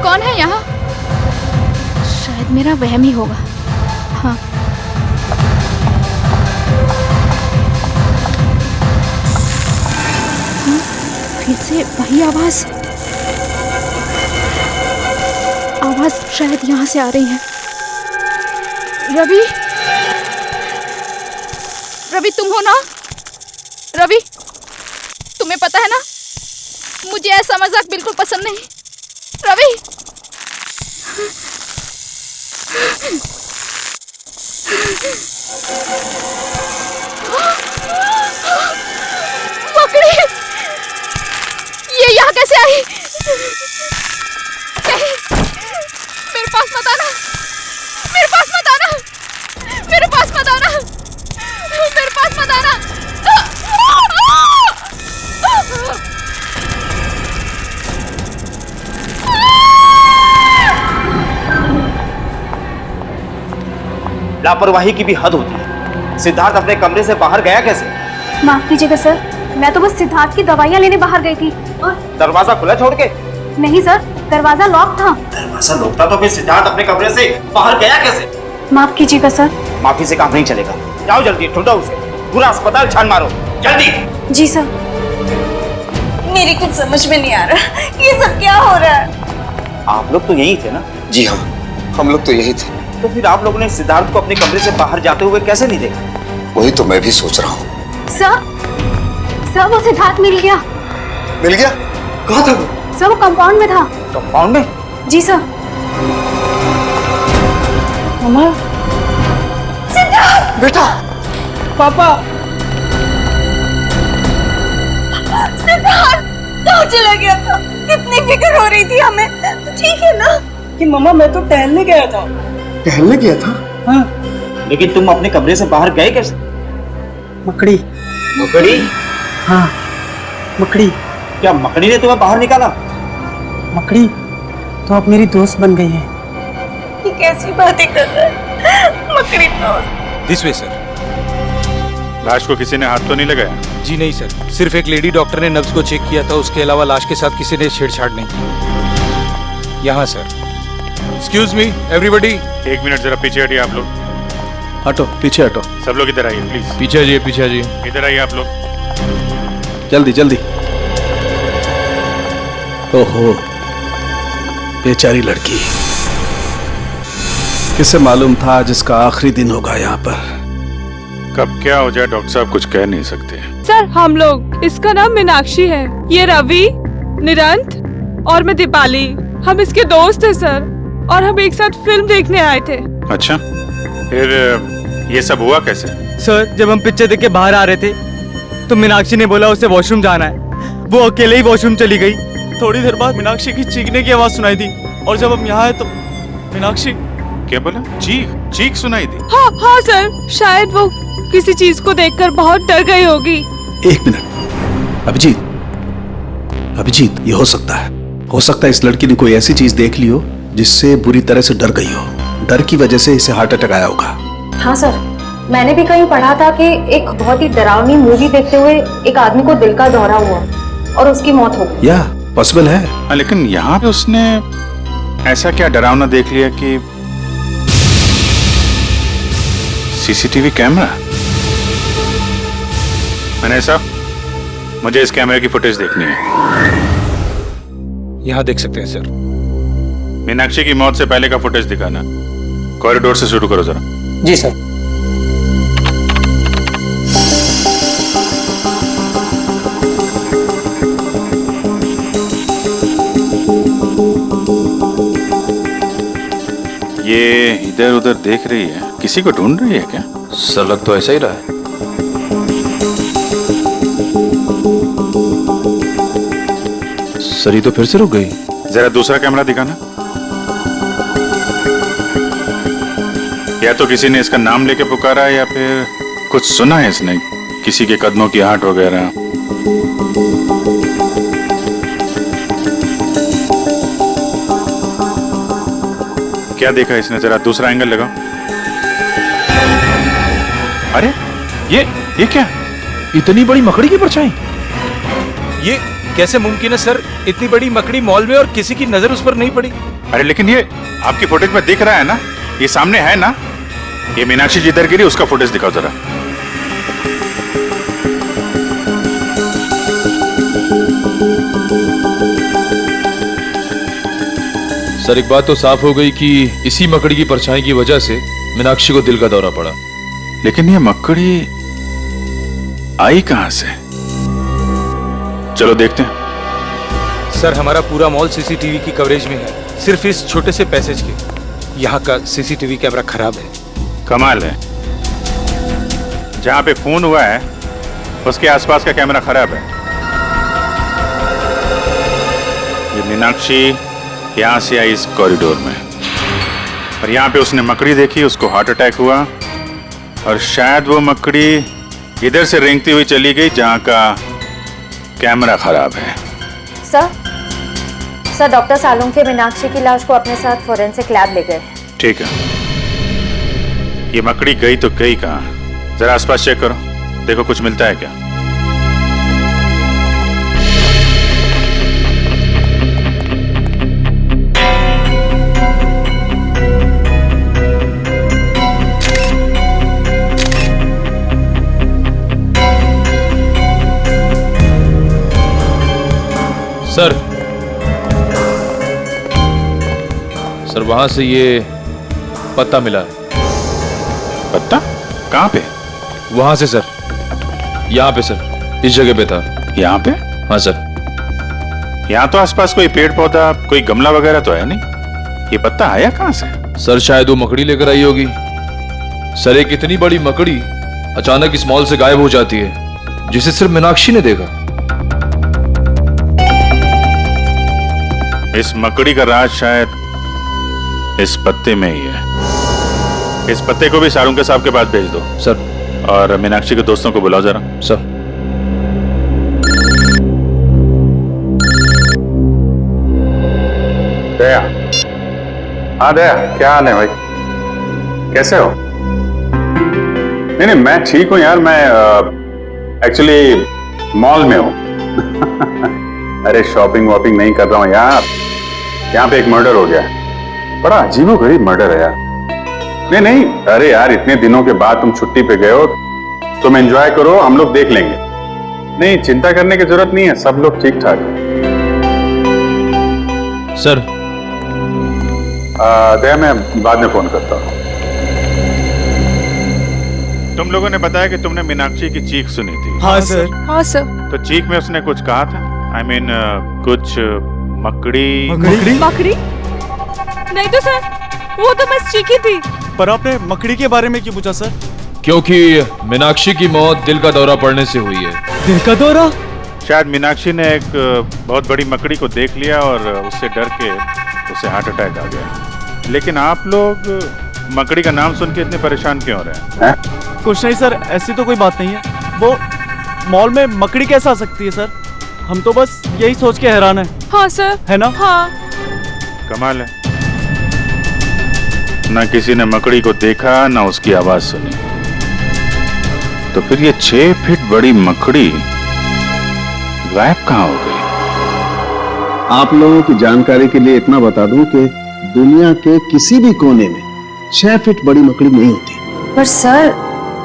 Speaker 23: कौन है यहाँ? शायद मेरा वहम ही होगा। हाँ फिर से वही आवाज शायद यहाँ से आ रही है। रवि, रवि तुम हो ना? रवि, तुम्हें पता है ना मुझे ऐसा मजाक बिल्कुल पसंद नहीं। रवि पकड़ी, ये यहाँ कैसे आई? नहीं, मेरे पास मत आना, मेरे पास मत आना, मेरे पास मत आना, मेरे पास मत आना।
Speaker 21: लापरवाही की भी हद होती है। सिद्धार्थ अपने कमरे से बाहर गया कैसे?
Speaker 23: माफ कीजिएगा सर, मैं तो बस सिद्धार्थ की दवाइयाँ लेने बाहर गई थी और
Speaker 21: दरवाजा खुला छोड़ के?
Speaker 23: नहीं सर, दरवाजा लॉक था।
Speaker 21: दरवाजा लॉक था तो फिर सिद्धार्थ अपने कमरे से बाहर गया कैसे?
Speaker 23: माफ कीजिएगा सर।
Speaker 21: माफी से काम नहीं चलेगा। जाओ जल्दी, ढूंढो उसे, पूरा अस्पताल छान मारो, जल्दी।
Speaker 23: जी सर।
Speaker 20: मेरी कुछ समझ में नहीं आ रहा, ये सब क्या हो रहा है?
Speaker 21: आप लोग तो यही थे ना?
Speaker 19: जी हाँ, हम लोग तो यही थे।
Speaker 21: तो फिर आप लोगों ने सिद्धार्थ को अपने कमरे से बाहर जाते हुए कैसे नहीं देखा?
Speaker 19: वही तो मैं भी सोच रहा हूँ।
Speaker 23: सर वो सिद्धार्थ मिल गया।
Speaker 19: मिल गया? कहाँ था वो?
Speaker 23: सर वो कंपाउंड में था।
Speaker 21: कंपाउंड में?
Speaker 23: जी सर।
Speaker 20: मम्मा। सिद्धार्थ!
Speaker 19: बेटा।
Speaker 20: पापा। सिद्धार्थ कहाँ चला गया था? कितनी फिक्र हो रही थी हमें। तो ठीक है ना?
Speaker 2: कि मम्मा मैं तो टहलने गया था।
Speaker 19: टहलने गया था?
Speaker 2: हाँ।
Speaker 21: लेकिन तुम अपने कमरे से बाहर गए कैसे?
Speaker 2: मकड़ी।
Speaker 21: मकड़ी?
Speaker 2: हाँ, मकड़ी।
Speaker 21: क्या मकड़ी ने तुम्हें बाहर निकाला?
Speaker 2: मकड़ी तो अब मेरी दोस्त बन गई है।
Speaker 20: ये कैसी बातें कर रहा है? मकड़ी दोस्त।
Speaker 18: This way sir. लाश को किसी ने हाथ तो नहीं लगाया?
Speaker 5: जी नहीं सर, सिर्फ एक लेडी डॉक्टर ने नब्ज को चेक किया था, उसके अलावा लाश के साथ किसी ने छेड़छाड़ नहीं की। यहाँ सर। Excuse me everybody.
Speaker 18: एक मिनट, जरा पीछे हटिए आप लोग।
Speaker 6: हटो, पीछे हटो।
Speaker 18: सब लोग इधर आइए प्लीज।
Speaker 5: पीछे आइए, पीछे आइए।
Speaker 18: इधर आइए आप लोग।
Speaker 6: जल्दी जल्दी। ओहो, बेचारी लड़की। किसे मालूम था आज इसका आखिरी दिन होगा यहाँ पर।
Speaker 18: कब क्या हो जाए डॉक्टर साहब कुछ कह नहीं सकते।
Speaker 10: सर हम लोग, इसका नाम मीनाक्षी है, ये रवि, निरंत और मैं दीपाली, हम इसके दोस्त हैं सर, और हम एक साथ फिल्म देखने आए थे।
Speaker 18: अच्छा, फिर ये सब हुआ कैसे?
Speaker 22: सर जब हम पिक्चर देख के बाहर आ रहे थे तो मीनाक्षी ने बोला उसे वॉशरूम जाना है, वो अकेले ही वॉशरूम चली गई। थोड़ी देर बाद मीनाक्षी की चीखने की आवाज सुनाई दी और जब हम यहाँ आए तो मीनाक्षी।
Speaker 18: क्या बोला? चीख सुनाई दी?
Speaker 10: हाँ सर, शायद वो किसी चीज को देखकर बहुत डर गई होगी।
Speaker 6: एक मिनट, अभिजीत, ये हो सकता है इस लड़की ने कोई ऐसी चीज देख ली हो जिससे बुरी तरह से डर गई हो। डर की वजह से इसे हार्ट अटैक आया होगा।
Speaker 14: हाँ सर, मैंने भी कहीं पढ़ा था कि एक बहुत ही डरावनी मूवी देखते हुए एक आदमी को दिल का दौरा हुआ और उसकी मौत हो गई।
Speaker 6: या पॉसिबल है।
Speaker 18: हाँ, लेकिन यहाँ पे उसने ऐसा क्या डरावना देख लिया कि सीसीटीवी कैमरा? मैंने ऐसा, मुझे इस कैमरे की फुटेज देखनी है।
Speaker 5: यहाँ देख सकते हैं सर।
Speaker 18: मीनाक्षी की मौत से पहले का फुटेज दिखाना। कॉरिडोर से शुरू करो जरा।
Speaker 2: जी सर।
Speaker 18: ये इधर उधर देख रही है, किसी को ढूंढ रही है क्या?
Speaker 5: सर लग तो ऐसा ही रहा है। सर ये तो फिर से रुक गई।
Speaker 18: जरा दूसरा कैमरा दिखाना। या तो किसी ने इसका नाम लेके पुकारा या फिर कुछ सुना है इसने, किसी के कदमों की आहट वगैरह। क्या देखा इसने? जरा दूसरा एंगल लगाओ। अरे ये क्या?
Speaker 5: इतनी बड़ी मकड़ी की परछाई? ये कैसे मुमकिन है सर? इतनी बड़ी मकड़ी मॉल में और किसी की नजर उस पर नहीं पड़ी।
Speaker 18: अरे लेकिन ये आपकी फुटेज में दिख रहा है ना, ये सामने है ना। ये मीनाक्षी जिधर गिरी उसका फुटेज दिखाओ जरा।
Speaker 5: सर एक बात तो साफ हो गई कि इसी मकड़ी की परछाई की वजह से मीनाक्षी को दिल का दौरा पड़ा।
Speaker 18: लेकिन ये मकड़ी आई कहां से? चलो देखते हैं।
Speaker 5: सर हमारा पूरा मॉल सीसीटीवी की कवरेज में है, सिर्फ इस छोटे से पैसेज के। यहाँ का सीसीटीवी कैमरा खराब है।
Speaker 18: कमाल है, जहां पे खून हुआ है उसके आसपास का कैमरा खराब है। ये मीनाक्षी यहां से आई इस कॉरिडोर में, और यहां पे उसने मकड़ी देखी, उसको हार्ट अटैक हुआ, और शायद वो मकड़ी इधर से रेंगती हुई चली गई जहां का कैमरा खराब है।
Speaker 14: सर डॉक्टर सालुंके मीनाक्षी की लाश को अपने साथ फोरेंसिक लैब ले गए।
Speaker 18: ठीक है, ये मकड़ी गई तो गई कहाँ? जरा आसपास चेक करो, देखो कुछ मिलता है क्या।
Speaker 5: सर वहां से ये पत्ता मिला है।
Speaker 18: पत्ता? कहाँ पे?
Speaker 5: वहां से सर, यहाँ पे सर, इस जगह पे था।
Speaker 18: यहाँ पे?
Speaker 5: हाँ सर।
Speaker 18: यहाँ तो आसपास कोई पेड़ पौधा, कोई गमला वगैरह तो है नहीं। ये पत्ता आया कहाँ से?
Speaker 5: सर शायद वो मकड़ी लेकर आई होगी। सर एक इतनी बड़ी मकड़ी अचानक इस मॉल से गायब हो जाती है, जिसे सिर्फ मीनाक्षी ने देखा।
Speaker 18: इस मकड़ी का राज शायद इस पत्ते में ही है। इस पत्ते को भी सारुंके साहब के पास भेज दो
Speaker 5: सर,
Speaker 18: और मीनाक्षी के दोस्तों को बुलाओ जरा।
Speaker 5: सर।
Speaker 18: दया, हाँ दया, क्या हाल है भाई? कैसे हो? नहीं मैं ठीक हूँ यार, मैं एक्चुअली मॉल में हूँ। अरे शॉपिंग वॉपिंग नहीं कर रहा हूँ यार, यहाँ पे एक मर्डर हो गया है। बड़ा अजीबोगरीब मर्डर है यार। नहीं अरे यार, इतने दिनों के बाद तुम छुट्टी पे गए हो, तुम एंजॉय करो, हम लोग देख लेंगे। नहीं चिंता करने की जरूरत नहीं है, सब लोग ठीक ठाक है।
Speaker 5: सर
Speaker 18: दया, मैं बाद में फोन करता हूँ। तुम लोगों ने बताया कि तुमने मीनाक्षी की चीख सुनी थी।
Speaker 22: हाँ सर।
Speaker 10: हाँ सर।
Speaker 18: तो चीख में उसने कुछ कहा था? I mean, कुछ मकड़ी?
Speaker 10: मकड़ी? नहीं तो सर, वो तो बस चीखी थी।
Speaker 22: पर आपने मकड़ी के बारे में क्यों पूछा सर?
Speaker 5: क्योंकि मीनाक्षी की मौत दिल का दौरा पड़ने से हुई है।
Speaker 22: दिल का दौरा?
Speaker 18: शायद मीनाक्षी ने एक बहुत बड़ी मकड़ी को देख लिया और उससे डर के उसे हार्ट अटैक आ गया। लेकिन आप लोग मकड़ी का नाम सुन के इतने परेशान क्यों हो रहे हैं?
Speaker 22: कुछ नहीं सर, ऐसी तो कोई बात नहीं है। वो मॉल में मकड़ी कैसे आ सकती है सर? हम तो बस यही सोच के हैरान है।
Speaker 10: हाँ सर।
Speaker 22: है ना?
Speaker 10: हाँ।
Speaker 18: कमाल है, ना किसी ने मकड़ी को देखा ना उसकी आवाज सुनी, तो फिर ये 6 फीट बड़ी मकड़ी गायब कहाँ हो गई?
Speaker 11: आप लोगों की जानकारी के लिए इतना बता दूं कि दुनिया के किसी भी कोने में 6 फीट बड़ी मकड़ी नहीं होती।
Speaker 14: पर सर,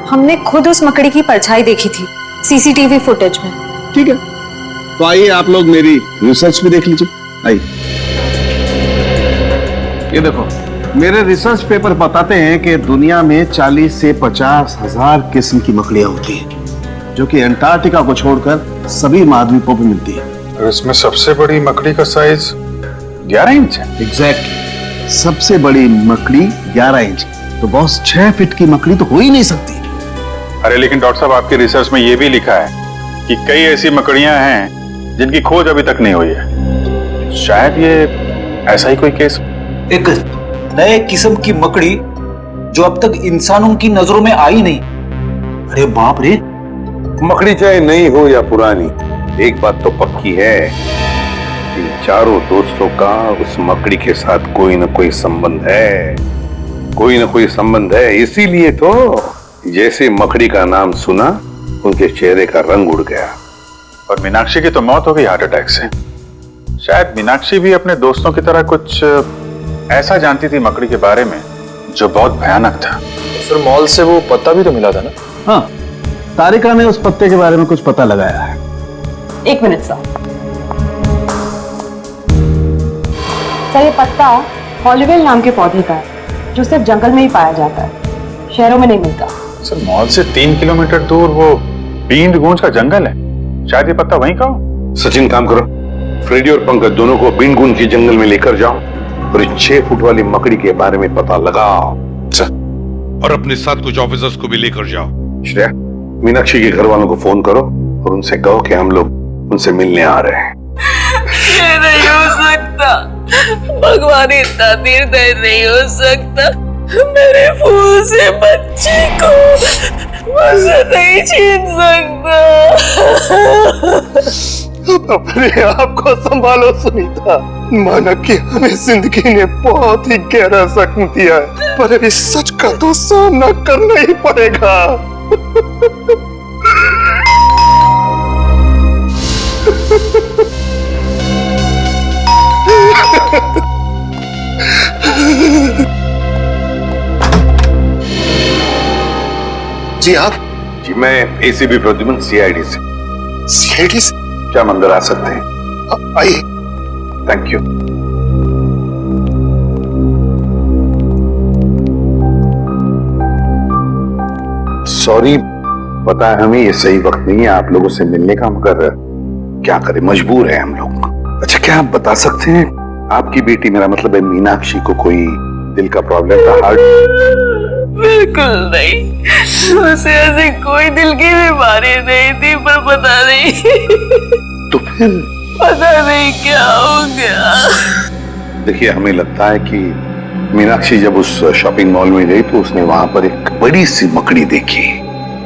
Speaker 14: हमने खुद उस मकड़ी की परछाई देखी थी सीसीटीवी फुटेज में।
Speaker 11: ठीक है, तो आइए आप लोग मेरी रिसर्च भी देख लीजिए। आइए, ये देखो, मेरे रिसर्च पेपर बताते हैं कि दुनिया में 40 से 50 हजार किस्म की मकड़ियां होती हैं, जो कि अंटार्कटिका को छोड़कर सभी महाद्वीपों पर मिलती है।
Speaker 18: और इसमें सबसे बड़ी मकड़ी का साइज 11 इंच है।
Speaker 11: एग्जैक्टली, सबसे बड़ी मकड़ी 11 इंच। तो बॉस 6 फीट की मकड़ी तो हो ही नहीं सकती।
Speaker 18: अरे लेकिन डॉक्टर साहब, आपकी रिसर्च में यह भी लिखा है कि कई ऐसी मकड़ियां हैं जिनकी खोज अभी तक नहीं हुई है। शायद ये ऐसा ही कोई केस।
Speaker 21: एक नए किस्म की मकड़ी जो अब तक इंसानों की नजरों में आई नहीं। अरे बाप रे!
Speaker 16: मकड़ी चाहे नई हो या पुरानी, एक बात तो पक्की है, इन चारों दोस्तों का उस मकड़ी के साथ कोई न कोई संबंध है, कोई न कोई संबंध है। इसीलिए तो जैसे मकड़ी का नाम सुना, उनके चेहरे का रंग उड़ गया।
Speaker 18: और मीनाक्षी की तो मौत हो गई हार्ट अटैक से। शायद मीनाक्षी भी अपने दोस्तों की तरह कुछ ऐसा जानती थी मकड़ी के बारे में जो बहुत भयानक था।
Speaker 15: सर मॉल से वो पत्ता भी तो मिला था ना?
Speaker 11: हाँ, तारिका ने उस पत्ते के बारे में कुछ पता लगाया है।
Speaker 4: 1 मिनट सर, ये पत्ता हॉलीवेल नाम के पौधे का है, जो सिर्फ जंगल में ही पाया जाता है, शहरों में नहीं मिलता।
Speaker 18: सर मॉल से 3 किलोमीटर दूर वो बींद गूंज का जंगल है, शायद ये पत्ता वहीं का हो।
Speaker 16: सचिन, काम करो, फ्रेडी और पंकज दोनों को बीनगुंज के जंगल में लेकर जाओ और इस 6 फुट वाली मकड़ी के बारे में पता लगाओ।
Speaker 12: और अपने साथ कुछ ऑफिसर्स को भी लेकर जाओ।
Speaker 16: श्रेया, मीनाक्षी के घर वालों को फोन करो और उनसे कहो कि हम लोग उनसे मिलने आ रहे हैं।
Speaker 20: ये नहीं हो सकता, भगवान इतना निर्दय नहीं हो सकता। मेरे फूल से बच्चे को मुझसे नहीं छीन सकता।
Speaker 19: अपने आप को संभालो सुनीता, माना कि हमें जिंदगी ने बहुत ही गहरा जख्म दिया है। पर इस सच का तो सामना करना ही पड़ेगा। जी आप?
Speaker 18: जी मैं एसीबी प्रद्युमन सीआईडी से।
Speaker 19: सीआईडी से?
Speaker 18: क्या हम अंदर आ सकते हैं?
Speaker 19: आइए।
Speaker 18: Thank you. सॉरी, पता है हमें ये सही वक्त नहीं है आप लोगों से मिलने का, मगर क्या करें, मजबूर है हम लोग। अच्छा, क्या आप बता सकते हैं आपकी बेटी, मेरा मतलब है मीनाक्षी को कोई दिल का प्रॉब्लम था? हार्ट?
Speaker 20: बिल्कुल नहीं, उसे ऐसी कोई दिल की बीमारी नहीं थी, पर पता नहीं
Speaker 18: तो फिर
Speaker 20: पता नहीं क्या हो गया।
Speaker 18: देखिए, हमें लगता है कि मीनाक्षी जब उस शॉपिंग मॉल में गई तो उसने वहां पर एक बड़ी सी मकड़ी देखी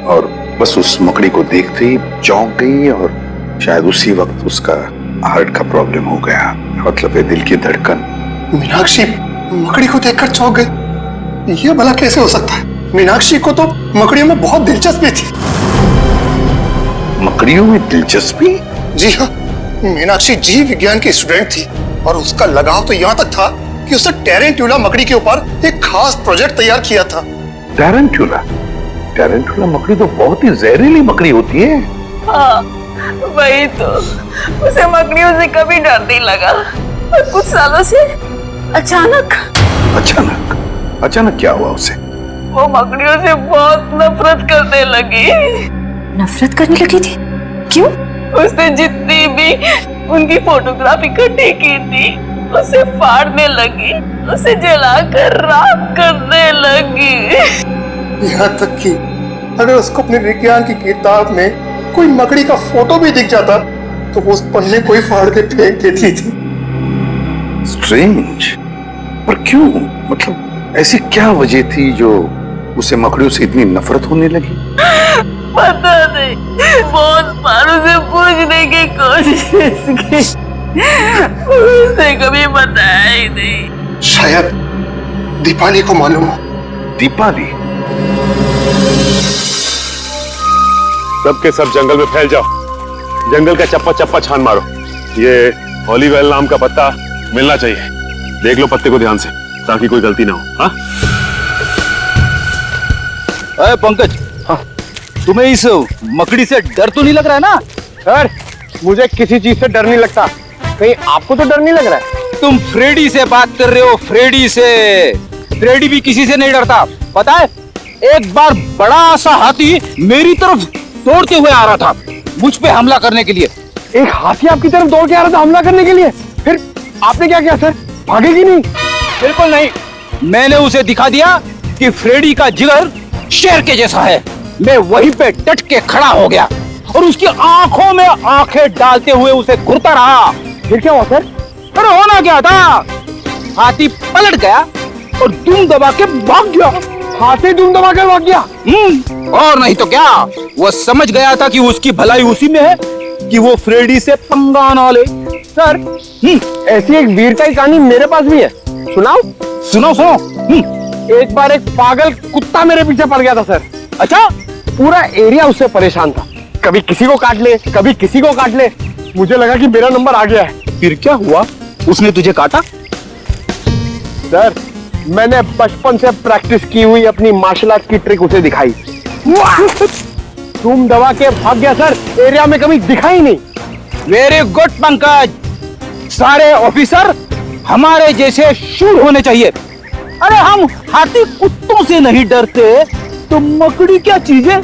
Speaker 18: और बस उस मकड़ी को देखते ही चौंक गई और शायद उसी वक्त उसका हार्ट का प्रॉब्लम हो गया, मतलब है दिल की धड़कन।
Speaker 19: मीनाक्षी मकड़ी को देखकर चौंक गई? ये भला कैसे हो सकता है? मीनाक्षी को तो मकड़ियों में बहुत दिलचस्पी थी।
Speaker 18: मकड़ियों में दिलचस्पी?
Speaker 19: जी हाँ, मीनाक्षी जीव विज्ञान की स्टूडेंट थी और उसका लगाव तो यहाँ तक था कि उसने टेरेंट्यूला मकड़ी के ऊपर एक खास प्रोजेक्ट तैयार किया था।
Speaker 18: टेरेंट्यूला? टेरेंट्यूला मकड़ी तो बहुत ही जहरीली मकड़ी होती है।
Speaker 20: हाँ, वही तो। उसे मकड़ियों से कभी डर नहीं लगा और कुछ सालों से अचानक
Speaker 18: क्या हुआ उसे?
Speaker 20: वो मकड़ियों से बहुत नफरत करने लगी।
Speaker 14: नफरत करने लगी थी? क्यों?
Speaker 20: उसने जितनी भी उनकी फोटोग्राफ इकट्ठी की थी उसे फाड़ने लगी, उसे जलाकर राख करने लगी।
Speaker 19: यहाँ तक कि अगर उसको अपने विज्ञान की किताब में कोई मकड़ी का फोटो भी दिख जाता तो वो उस पन्ने को ही फाड़ के फेंक देती थी।
Speaker 18: स्ट्रेंज, पर क्यों? मतलब ऐसी क्या वजह थी जो उसे मकड़ियों से इतनी नफरत होने लगी?
Speaker 20: पता नहीं, बहुत बार उसे पूछने की कोशिश की, उसने कभी बताया ही नहीं।
Speaker 19: शायद दीपाली को मालूम हो।
Speaker 18: दीपाली?
Speaker 15: सबके सब जंगल में फैल जाओ, जंगल का चप्पा चप्पा छान मारो। ये ओलिवेल नाम का पत्ता मिलना चाहिए, देख लो पत्ते को ध्यान से ताकि कोई गलती ना हो। हाँ?
Speaker 1: अरे पंकज, हाँ, तुम्हें इस मकड़ी से डर तो नहीं लग रहा है ना?
Speaker 9: सर, मुझे किसी चीज से डर नहीं लगता, कहीं आपको तो डर नहीं लग रहा है?
Speaker 1: तुम फ्रेडी से बात कर रहे हो, फ्रेडी से। फ्रेडी भी किसी से नहीं डरता, पता है? एक बार बड़ा सा हाथी मेरी तरफ दौड़ते हुए आ रहा था, मुझ पे हमला करने के लिए।
Speaker 9: एक हाथी आपकी तरफ दौड़ के आ रहा था हमला करने के लिए? फिर आपने क्या किया सर? भागेगी नहीं?
Speaker 1: बिल्कुल नहीं, मैंने उसे दिखा दिया कि फ्रेडी का जिगर शेर के जैसा है। मैं वहीं पे डट के खड़ा हो गया और उसकी आंखों में आंखें डालते हुए उसे घूरता रहा।
Speaker 9: फिर क्या हुआ सर?
Speaker 1: अरे होना क्या था, हाथी पलट गया और दुम दबा के भाग गया।
Speaker 9: हाथी दुम दबा के भाग गया?
Speaker 1: और नहीं तो क्या, वो समझ गया था कि उसकी भलाई उसी में है कि वो फ्रेडी से पंगा ना ले।
Speaker 9: सर, ऐसी एक वीरता की कहानी मेरे पास भी है, सुनाओ?
Speaker 1: सुनो।
Speaker 9: एक बार एक पागल कुत्ता मेरे पीछे पड़ गया था सर।
Speaker 1: अच्छा?
Speaker 9: पूरा एरिया उससे परेशान था, कभी किसी को काट ले, कभी किसी को काट ले। मुझे लगा कि मेरा नंबर आ गया है।
Speaker 1: फिर क्या हुआ, उसने तुझे काटा?
Speaker 9: सर, मैंने बचपन से प्रैक्टिस की हुई अपनी मार्शल आर्ट की ट्रिक उसे दिखाई, धूम दबा के भाग गया सर, एरिया में कभी दिखा ही नहीं।
Speaker 1: वेरी गुड पंकज, सारे ऑफिसर हमारे जैसे शूर होने चाहिए। अरे हम हाथी कुत्तों से नहीं डरते तो मकड़ी क्या चीज है?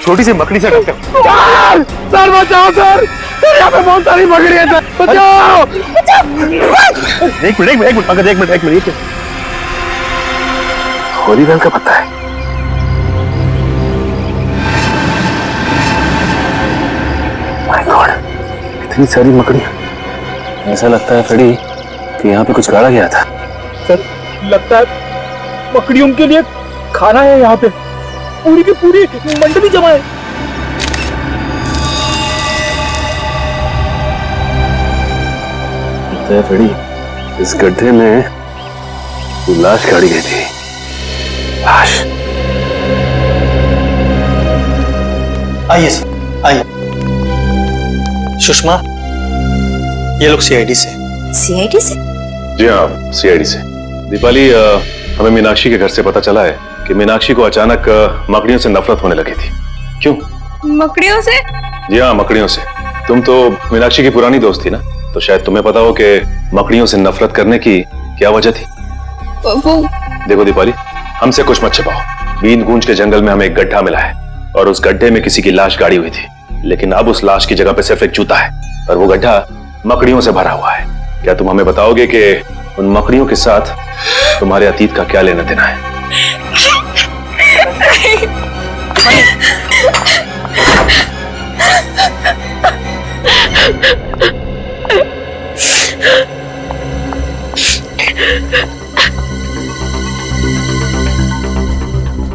Speaker 9: छोटी सी मकड़ी से डरते हो? सर बचाओ सर, यहाँ पे बहुत सारी मकड़ी है सर, बचाओ। एक मिनट पंकज, एक मिनट। ओलिवेल का पता है? माय गॉड, इतनी सारी मकड़ियां।
Speaker 15: ऐसा लगता है फ्रेडी कि यहाँ पे कुछ गाड़ा गया था।
Speaker 9: सर,
Speaker 17: लगता है मकड़ियों के लिए खाना है यहाँ पे। पूरी की पूरी मंडली जमा है।
Speaker 15: फ्रेडी, इस गड्ढे में लाश गाड़ी गई थी। लाश।
Speaker 6: आइए सर, आइए। सुषमा, ये लोग सीआईडी से।
Speaker 14: सीआईडी से?
Speaker 15: जी हाँ, सीआईडी से। दीपाली, हमें मीनाक्षी के घर से पता चला है कि मीनाक्षी को अचानक मकड़ियों से नफरत होने लगी थी। क्यों?
Speaker 10: मकड़ियों से?
Speaker 15: जी हाँ, मकड़ियों से। तुम तो मीनाक्षी की पुरानी दोस्त थी ना, तो शायद तुम्हें पता हो कि मकड़ियों से नफरत करने की क्या वजह थी।
Speaker 10: वो
Speaker 15: देखो दीपाली, हमसे कुछ मत छिपाओ। बीन गूंज के जंगल में हमें एक गड्ढा मिला है और उस गड्ढे में किसी की लाश गाड़ी हुई थी, लेकिन अब उस लाश की जगह पे सिर्फ एक जूता है और वो गड्ढा मकड़ियों से भरा हुआ है। क्या तुम हमें बताओगे कि उन मकड़ियों के साथ तुम्हारे अतीत का क्या लेना देना है?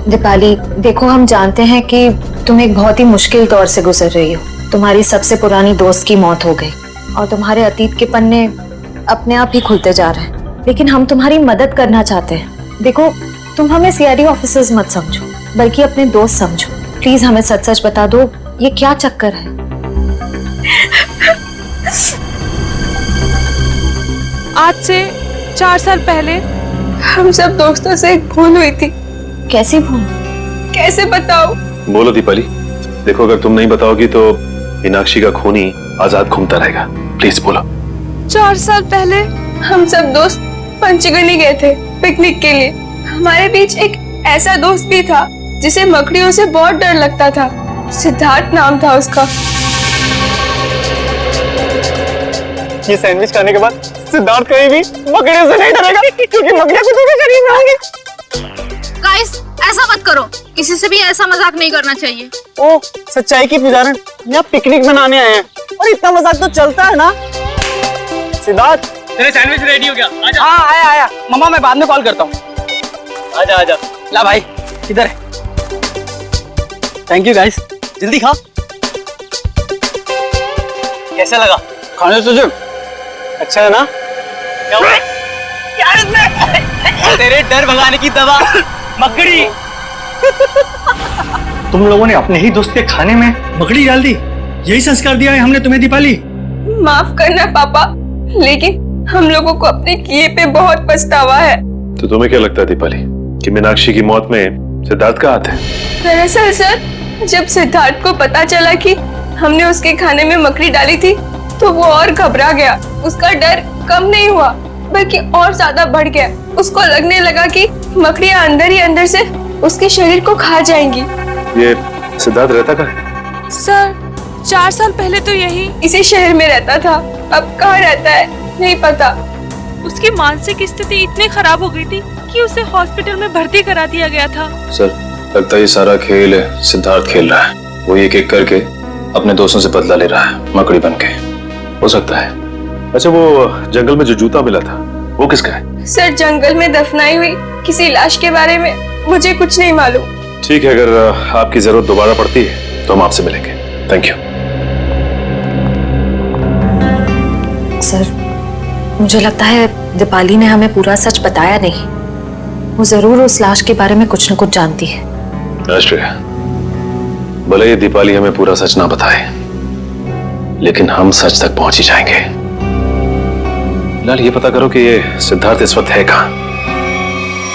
Speaker 14: दीपाली, देखो हम जानते हैं कि तुम एक बहुत ही मुश्किल दौर से गुजर रही हो। तुम्हारी सबसे पुरानी दोस्त की मौत हो गई और तुम्हारे अतीत के पन्ने अपने आप ही खुलते जा रहे हैं, लेकिन हम तुम्हारी मदद करना चाहते हैं। देखो, तुम हमें सीआईडी ऑफिसर्स मत समझो, बल्कि अपने दोस्त समझो। प्लीज हमें सच सच बता दो, ये क्या चक्कर है?
Speaker 10: आज से 4 साल पहले हम सब दोस्तों से एक भूल हुई थी।
Speaker 14: कैसी भूल?
Speaker 10: कैसे बताओ?
Speaker 15: बोलो दीपाली। देखो, अगर तुम नहीं बताओगी तो मीनाक्षी का खूनी आजाद घूमता रहेगा। प्लीज बोलो।
Speaker 10: 4 साल पहले हम सब दोस्त पंचगनी गए थे पिकनिक के लिए। हमारे बीच एक ऐसा दोस्त भी था जिसे मकड़ियों से बहुत डर लगता था। सिद्धार्थ नाम था उसका।
Speaker 6: ये सैंडविच खाने के बाद सिद्धार्थ कहीं भी मकड़ियों से नहीं डरेगा, क्योंकि मकड़ियां कुत्तों के शरीर में होंगी।
Speaker 23: गाइस, ऐसा मत करो, किसी से भी ऐसा मजाक नहीं करना चाहिए।
Speaker 6: ओ, सच्चाई की पुजारन, यहाँ पिकनिक मनाने आए हैं और इतना मजाक तो चलता है ना। सिद्धार्थ,
Speaker 22: तेरे सैंडविच रेडी हो गया? आजा।
Speaker 2: हाँ, आया। मम्मा, मैं बाद में कॉल करता हूँ।
Speaker 22: आजा आजा।
Speaker 2: ला भाई, इधर है। Thank you guys.
Speaker 6: जल्दी खा। कैसा लगा?
Speaker 2: खाने से जो
Speaker 6: अच्छा है ना?
Speaker 22: क्या हुआ? क्या इसमें? तेरे डर भगाने की दवा मकड़ी।
Speaker 6: तुम लोगों ने अपने ही दोस्त के खाने में मकड़ी डाल दी। यही संस्कार दिया है हमने तुम्हें दीपाली।
Speaker 10: माफ करना पापा, लेकिन हम लोगों को अपने किए पे बहुत पछतावा है।
Speaker 15: तो तुम्हें क्या लगता है दीपाली कि मीनाक्षी की मौत में सिद्धार्थ का हाथ है?
Speaker 10: दरअसल सर, जब सिद्धार्थ को पता चला कि हमने उसके खाने में मकड़ी डाली थी, तो वो और घबरा गया। उसका डर कम नहीं हुआ, बल्कि और ज्यादा बढ़ गया। उसको लगने लगा कि मकड़ियां अंदर ही अंदर से उसके शरीर को खा जाएंगी।
Speaker 15: ये सिद्धार्थ रहता कहाँ है?
Speaker 10: सर, 4 साल पहले तो यही इसी शहर में रहता था। अब कहाँ रहता है नहीं पता। उसकी मानसिक स्थिति इतनी खराब हो गई थी कि उसे हॉस्पिटल में भर्ती करा दिया गया था।
Speaker 15: सर, लगता है ये सारा खेल सिद्धार्थ खेल रहा है। वो एक एक करके अपने दोस्तों से बदला ले रहा है, मकड़ी बन के। हो सकता है। अच्छा, वो जंगल में जो जूता मिला था वो किसका है?
Speaker 10: सर, जंगल में दफनाई हुई किसी लाश के बारे में मुझे कुछ नहीं मालूम।
Speaker 15: ठीक है, अगर आपकी जरूरत दोबारा पड़ती है तो हम आपसे मिलेंगे। Thank you.
Speaker 14: सर, मुझे लगता है दीपाली ने हमें पूरा सच बताया नहीं। वो जरूर उस लाश के बारे में कुछ न कुछ जानती है।
Speaker 15: आश्रय, भले ये दीपाली हमें पूरा सच ना बताए, लेकिन हम सच तक पहुंच ही जाएंगे। लाल, ये पता करो कि ये सिद्धार्थ इस वक्त है कहाँ?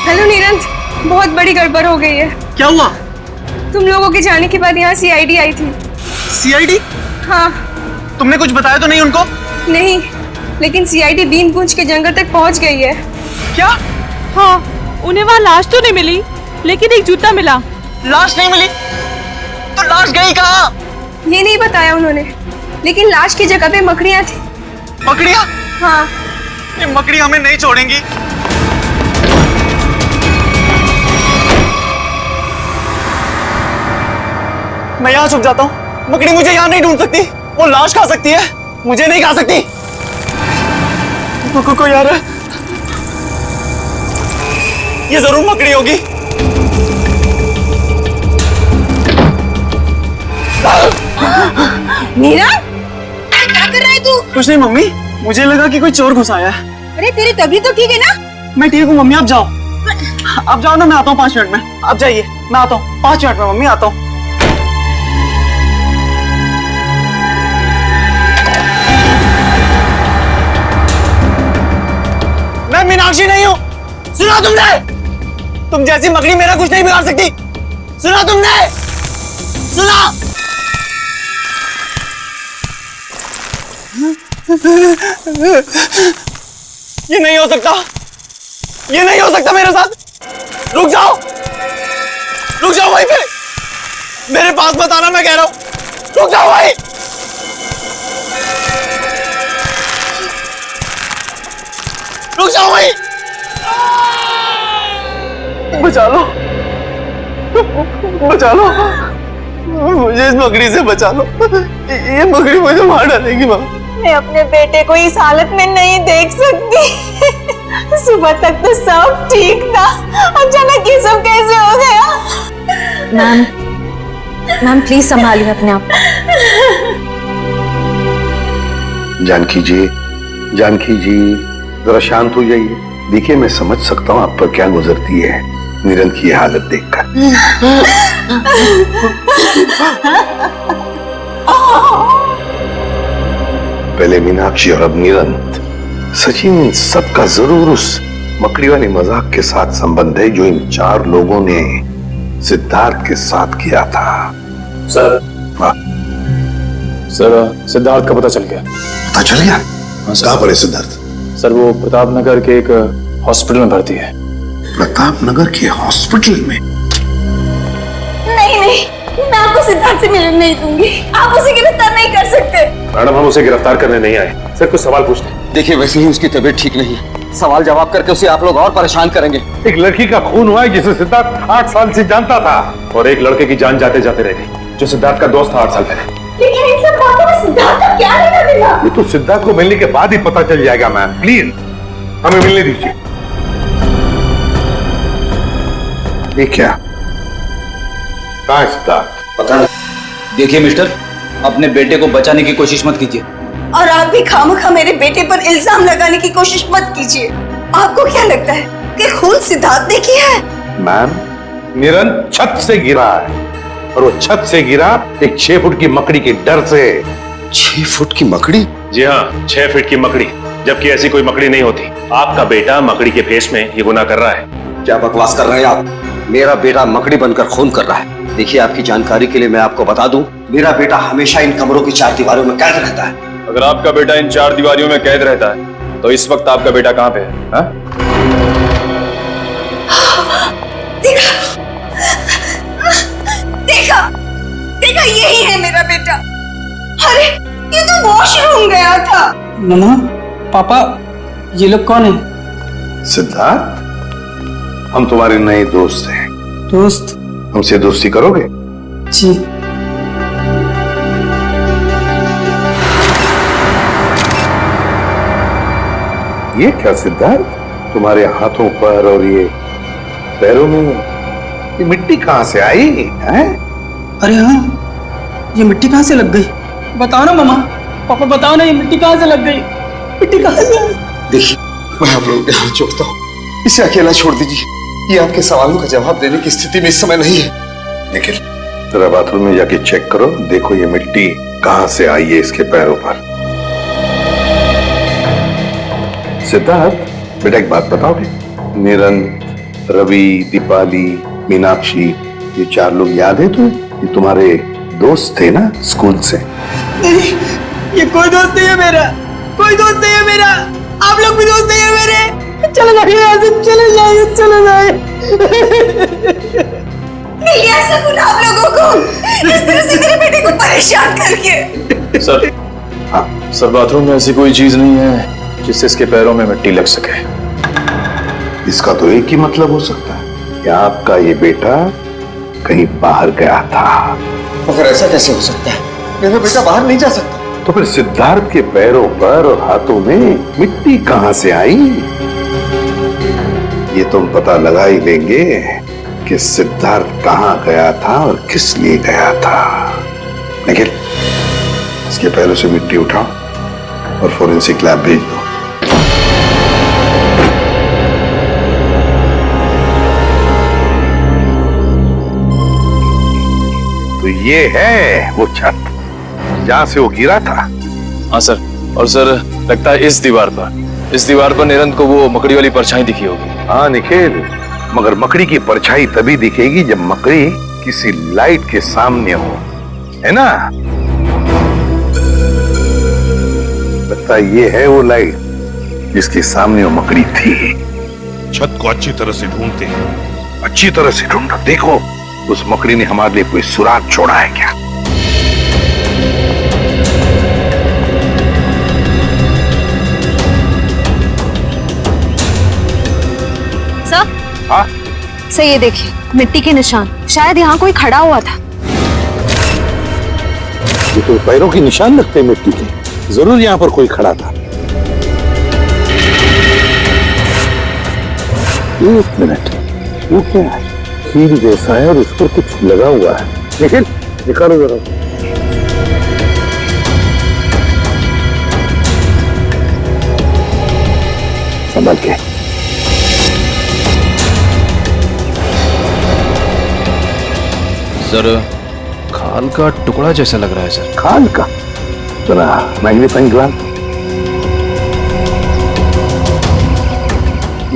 Speaker 10: हेलो नीरज, बहुत बड़ी गड़बड़ हो गई है।
Speaker 6: क्या हुआ?
Speaker 10: तुम लोगों के जाने के बाद यहाँ सीआईडी आई थी।
Speaker 6: सीआईडी?
Speaker 10: हाँ।
Speaker 6: तुमने कुछ बताया तो नहीं उनको?
Speaker 10: नहीं, लेकिन सीआईडी बीन गूंज के जंगल तक पहुँच गई है।
Speaker 6: क्या?
Speaker 10: हाँ, उन्हें वहाँ लाश तो नहीं मिली, लेकिन एक जूता मिला।
Speaker 6: लाश नहीं मिली? तो लाश गई कहाँ?
Speaker 10: ये नहीं बताया उन्होंने, लेकिन लाश की जगह पे मकड़ियाँ थी।
Speaker 6: मकड़ियाँ?
Speaker 10: हाँ।
Speaker 6: ये मकड़ी हमें नहीं छोड़ेंगी। मैं यहाँ छुप जाता हूँ। मकड़ी मुझे यहाँ नहीं ढूंढ सकती। वो लाश खा सकती है, मुझे नहीं खा सकती। कोई आ रहा है।
Speaker 22: ये जरूर मकड़ी होगी।
Speaker 20: मीरा, क्या कर रहा है तू?
Speaker 22: कुछ नहीं मम्मी, मुझे लगा कि कोई चोर घुस आया है।
Speaker 20: अरे तेरी तबीयत तो ठीक है ना?
Speaker 22: मैं ठीक हूँ मम्मी, आप जाओ। आप जाओ ना, मैं आता हूँ 5 मिनट में। आप जाइए, मैं आता हूँ 5 मिनट में मम्मी, आता हूँ। मैं मीनाक्षी नहीं हूँ, सुना तुमने? तुम जैसी मकड़ी मेरा कुछ नहीं बिगाड़ सकती, सुना तुमने? सुना? ये नहीं हो सकता, ये नहीं हो सकता मेरे साथ। रुक जाओ वहीं पे, मेरे पास मत आना, मैं कह रहा हूं। रुक जाओ वहीं। रुक जाओ वहीं। बचा लो, बचा लो मुझे, इस मकड़ी से बचा लो। ये मकड़ी मुझे मार डालेगी माँ।
Speaker 20: मैं अपने बेटे को इस हालत में नहीं देख सकती। सुबह तक तो सब ठीक था, अचानक ये सब कैसे हो गया?
Speaker 14: मैम प्लीज संभालिए अपने आप।
Speaker 16: जानकी जी जरा शांत हो जाइए। देखिए मैं समझ सकता हूँ आप पर क्या गुजरती है नीरन की हालत देखकर। पहले मीनाक्षी और अब नीरन। सचिन, सबका जरूर उस मकड़ी वाली मजाक के साथ संबंध है जो इन 4 लोगों ने सिद्धार्थ के साथ किया था।
Speaker 18: सर सिद्धार्थ का पता चल गया।
Speaker 16: पता चल गया? कहाँ पर है सिद्धार्थ?
Speaker 18: सर वो प्रताप नगर के एक हॉस्पिटल में भर्ती है।
Speaker 16: प्रताप नगर के हॉस्पिटल में?
Speaker 20: नहीं, मैं आपको सिद्धार्थ से मिलने नहीं दूंगी। आप उसे गिरफ्तार नहीं कर सकते।
Speaker 15: मैडम हम उसे गिरफ्तार करने नहीं आए, सिर्फ कुछ सवाल पूछते हैं।
Speaker 1: देखिए वैसे ही उसकी तबीयत ठीक नहीं है, सवाल जवाब करके उसे आप लोग और परेशान करेंगे।
Speaker 16: एक लड़की का खून हुआ है जिसे सिद्धार्थ 8 साल से जानता था,
Speaker 15: और एक लड़के की जान जाते जाते रह गई जो सिद्धार्थ का दोस्त था 8 साल पहले।
Speaker 20: लेकिन इन सब बातों में सिद्धार्थ का क्या लेना देना?
Speaker 16: ये तो सिद्धार्थ को मिलने के बाद ही पता चल जाएगा। मैम प्लीज हमें मिलने दीजिए। ये क्या? कहाँ है सिद्धार्थ?
Speaker 1: पता नहीं। देखिए मिस्टर, अपने बेटे को बचाने की कोशिश मत कीजिए।
Speaker 20: और आप भी खामखा मेरे बेटे पर इल्जाम लगाने की कोशिश मत कीजिए। आपको क्या लगता है कि खून सिद्धार्थ ने किया है?
Speaker 16: मैम नीरन छत से गिरा है, और वो छत से गिरा एक 6 फुट की मकड़ी के डर से।
Speaker 15: 6 फुट की मकड़ी? जी हाँ, 6 फीट की मकड़ी, जबकि ऐसी कोई मकड़ी नहीं होती। आपका बेटा मकड़ी के भेष में ये गुनाह कर रहा है।
Speaker 1: क्या बकवास कर रहे हैं आप? मेरा बेटा मकड़ी बनकर खून कर रहा है। देखिए आपकी जानकारी के लिए मैं आपको बता दूं, मेरा बेटा हमेशा इन कमरों की 4 दीवारों में कैद रहता है।
Speaker 18: अगर आपका बेटा इन 4 दीवारों में कैद रहता है तो इस वक्त आपका बेटा कहाँ पे है? हा?
Speaker 20: देखा यही है मेरा बेटा। अरे ये तो वॉशरूम गया था।
Speaker 2: मम्मा, पापा, ये लोग कौन है?
Speaker 16: सिद्धार्थ, हम तुम्हारे नए दोस्त हैं।
Speaker 2: दोस्त?
Speaker 16: हमसे दोस्ती करोगे?
Speaker 2: जी।
Speaker 16: ये क्या सिद्धार्थ, तुम्हारे हाथों पर और ये पैरों में ये मिट्टी कहाँ से आई है?
Speaker 2: अरे हाँ, ये मिट्टी कहाँ से लग गई? बताओ ना मामा, पापा बताओ ना, ये मिट्टी कहाँ से लग गई? मिट्टी कहाँ से आई?
Speaker 1: देखिए मैं आप लोगों के हाथ जोड़ता हूँ, इसे अकेला छोड़ दीजिए। ये आपके सवालों का जवाब देने की स्थिति में इस समय नहीं है।
Speaker 16: निखिल जरा बाथरूम में जाके चेक करो, देखो ये मिट्टी कहाँ से आई है इसके पैरों पर। सिद्धार्थ बेटा एक बात बताओगे? नीरन, रवि, दीपाली, मीनाक्षी, ये 4 लोग याद है तुम्हें? ये तुम्हारे दोस्त थे ना स्कूल से?
Speaker 2: नहीं, ये कोई दोस्त नहीं है मेरा, कोई दोस्त नहीं है मेरा। आप लोग भी दोस्त नहीं है मेरे। चले जाइए यहाँ से, चले जाइए, चले जाइए।
Speaker 20: नहीं ऐसा गुना आप लोगों को, इस तरह से मेरे बेटे को परेशान करके।
Speaker 18: सर बाथरूम में ऐसी कोई चीज नहीं है जिससे इसके पैरों में मिट्टी लग सके।
Speaker 16: इसका तो एक ही मतलब हो सकता है कि आपका ये बेटा कहीं बाहर गया था।
Speaker 1: मगर ऐसा कैसे हो सकता है? मेरा बेटा बाहर नहीं जा सकता।
Speaker 16: तो फिर सिद्धार्थ के पैरों पर और हाथों में मिट्टी कहां से आई? ये तुम पता लगा ही लेंगे कि सिद्धार्थ कहाँ गया था और किस लिए गया था। निखिल, इसके पहले से मिट्टी उठाओ और फोरेंसिक लैब भेज दो। तो ये है वो छत जहां से वो गिरा था।
Speaker 7: हाँ सर, और सर लगता है इस दीवार पर निरंत को वो मकड़ी वाली परछाई दिखी होगी।
Speaker 16: हाँ निखिल, मगर मकड़ी की परछाई तभी दिखेगी जब मकड़ी किसी लाइट के सामने हो, है ना? लगता है ये है वो लाइट जिसके सामने वो मकड़ी थी।
Speaker 12: छत को अच्छी तरह से ढूंढते हैं।
Speaker 16: अच्छी तरह से ढूंढो, देखो उस मकड़ी ने हमारे लिए कोई सुराग छोड़ा है क्या?
Speaker 23: सर,
Speaker 16: हाँ?
Speaker 23: सर ये देखिए, मिट्टी के निशान, शायद यहाँ कोई खड़ा हुआ था।
Speaker 16: ये तो पैरों के निशान लगते हैं मिट्टी के, जरूर यहाँ पर कोई खड़ा था। एक मिनट, वो क्या है? कील जैसा है और उस पर कुछ लगा हुआ है। निखिल, निकालो जरा। संभल के।
Speaker 7: सर, खाल का टुकड़ा जैसा लग रहा है सर।
Speaker 16: खाल का? जरा मैग्नीफाइंग ग्लास।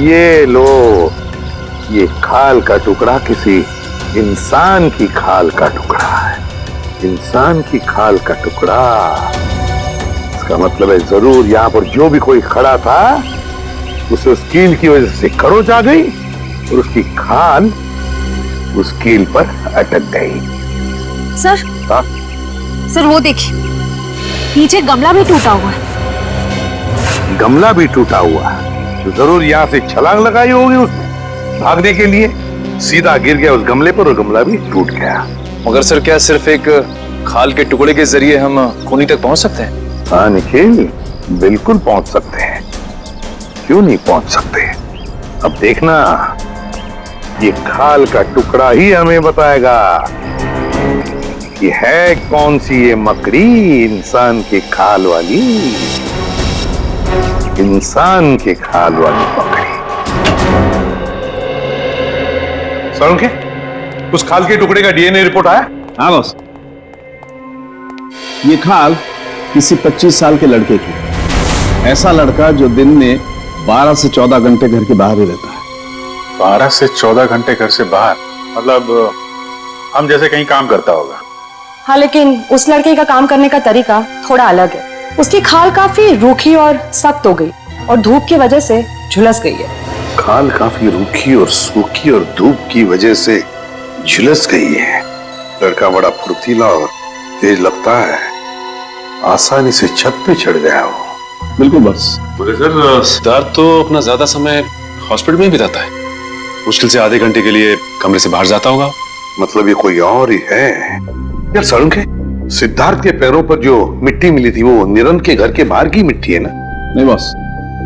Speaker 16: ये लो, ये खाल का टुकड़ा किसी इंसान की खाल का टुकड़ा है। इंसान की खाल का टुकड़ा, इसका मतलब है जरूर यहाँ पर जो भी कोई खड़ा था उसे उस कील की वजह से खरोच आ गई और उसकी खाल उस कील पर अटक गई।
Speaker 23: सर,
Speaker 16: हाँ?
Speaker 23: सर वो देखिए, नीचे गमला भी टूटा हुआ है।
Speaker 16: गमला भी टूटा हुआ है तो जरूर यहाँ से छलांग लगाई होगी उसने भागने के लिए, सीधा गिर गया उस गमले पर और गमला भी टूट गया।
Speaker 7: मगर सर, क्या सिर्फ एक खाल के टुकड़े के जरिए हम खूनी तक पहुंच सकते हैं?
Speaker 16: हाँ निखिल, बिल्कुल पहुंच सकते हैं, क्यों नहीं पहुंच सकते। अब देखना, ये खाल का टुकड़ा ही हमें बताएगा कि है कौन सी ये मकड़ी इंसान के खाल वाली, इंसान के खाल वाली मकड़ी। सर, के उस खाल के टुकड़े का डीएनए रिपोर्ट आया?
Speaker 21: हाँ बॉस, ये खाल किसी 25 साल के लड़के की, ऐसा लड़का जो दिन में 12 से 14 घंटे घर के बाहर ही रहता है।
Speaker 18: 12 से 14 घंटे घर से बाहर, मतलब हम जैसे कहीं काम करता होगा।
Speaker 4: हाँ, लेकिन उस लड़के का काम करने का तरीका थोड़ा अलग है। उसकी खाल काफी रूखी और सख्त हो गई और धूप की वजह से झुलस गई है।
Speaker 16: खाल काफी रूखी और सूखी और धूप की वजह से झुलस गई है। लड़का बड़ा फुर्तीला और तेज लगता है, आसानी से छत पे चढ़ गया हो।
Speaker 21: बिल्कुल बस।
Speaker 15: बोले सर, सिद्धार्थ तो अपना ज्यादा समय हॉस्पिटल में ही बिताता है, मुश्किल से आधे घंटे के लिए कमरे से बाहर जाता होगा।
Speaker 16: मतलब ये कोई और ही है यार। सड़ुंखे, सिद्धार्थ के पैरों पर जो मिट्टी मिली थी वो निरंत के घर के बाहर की मिट्टी है ना?
Speaker 21: नहीं बॉस,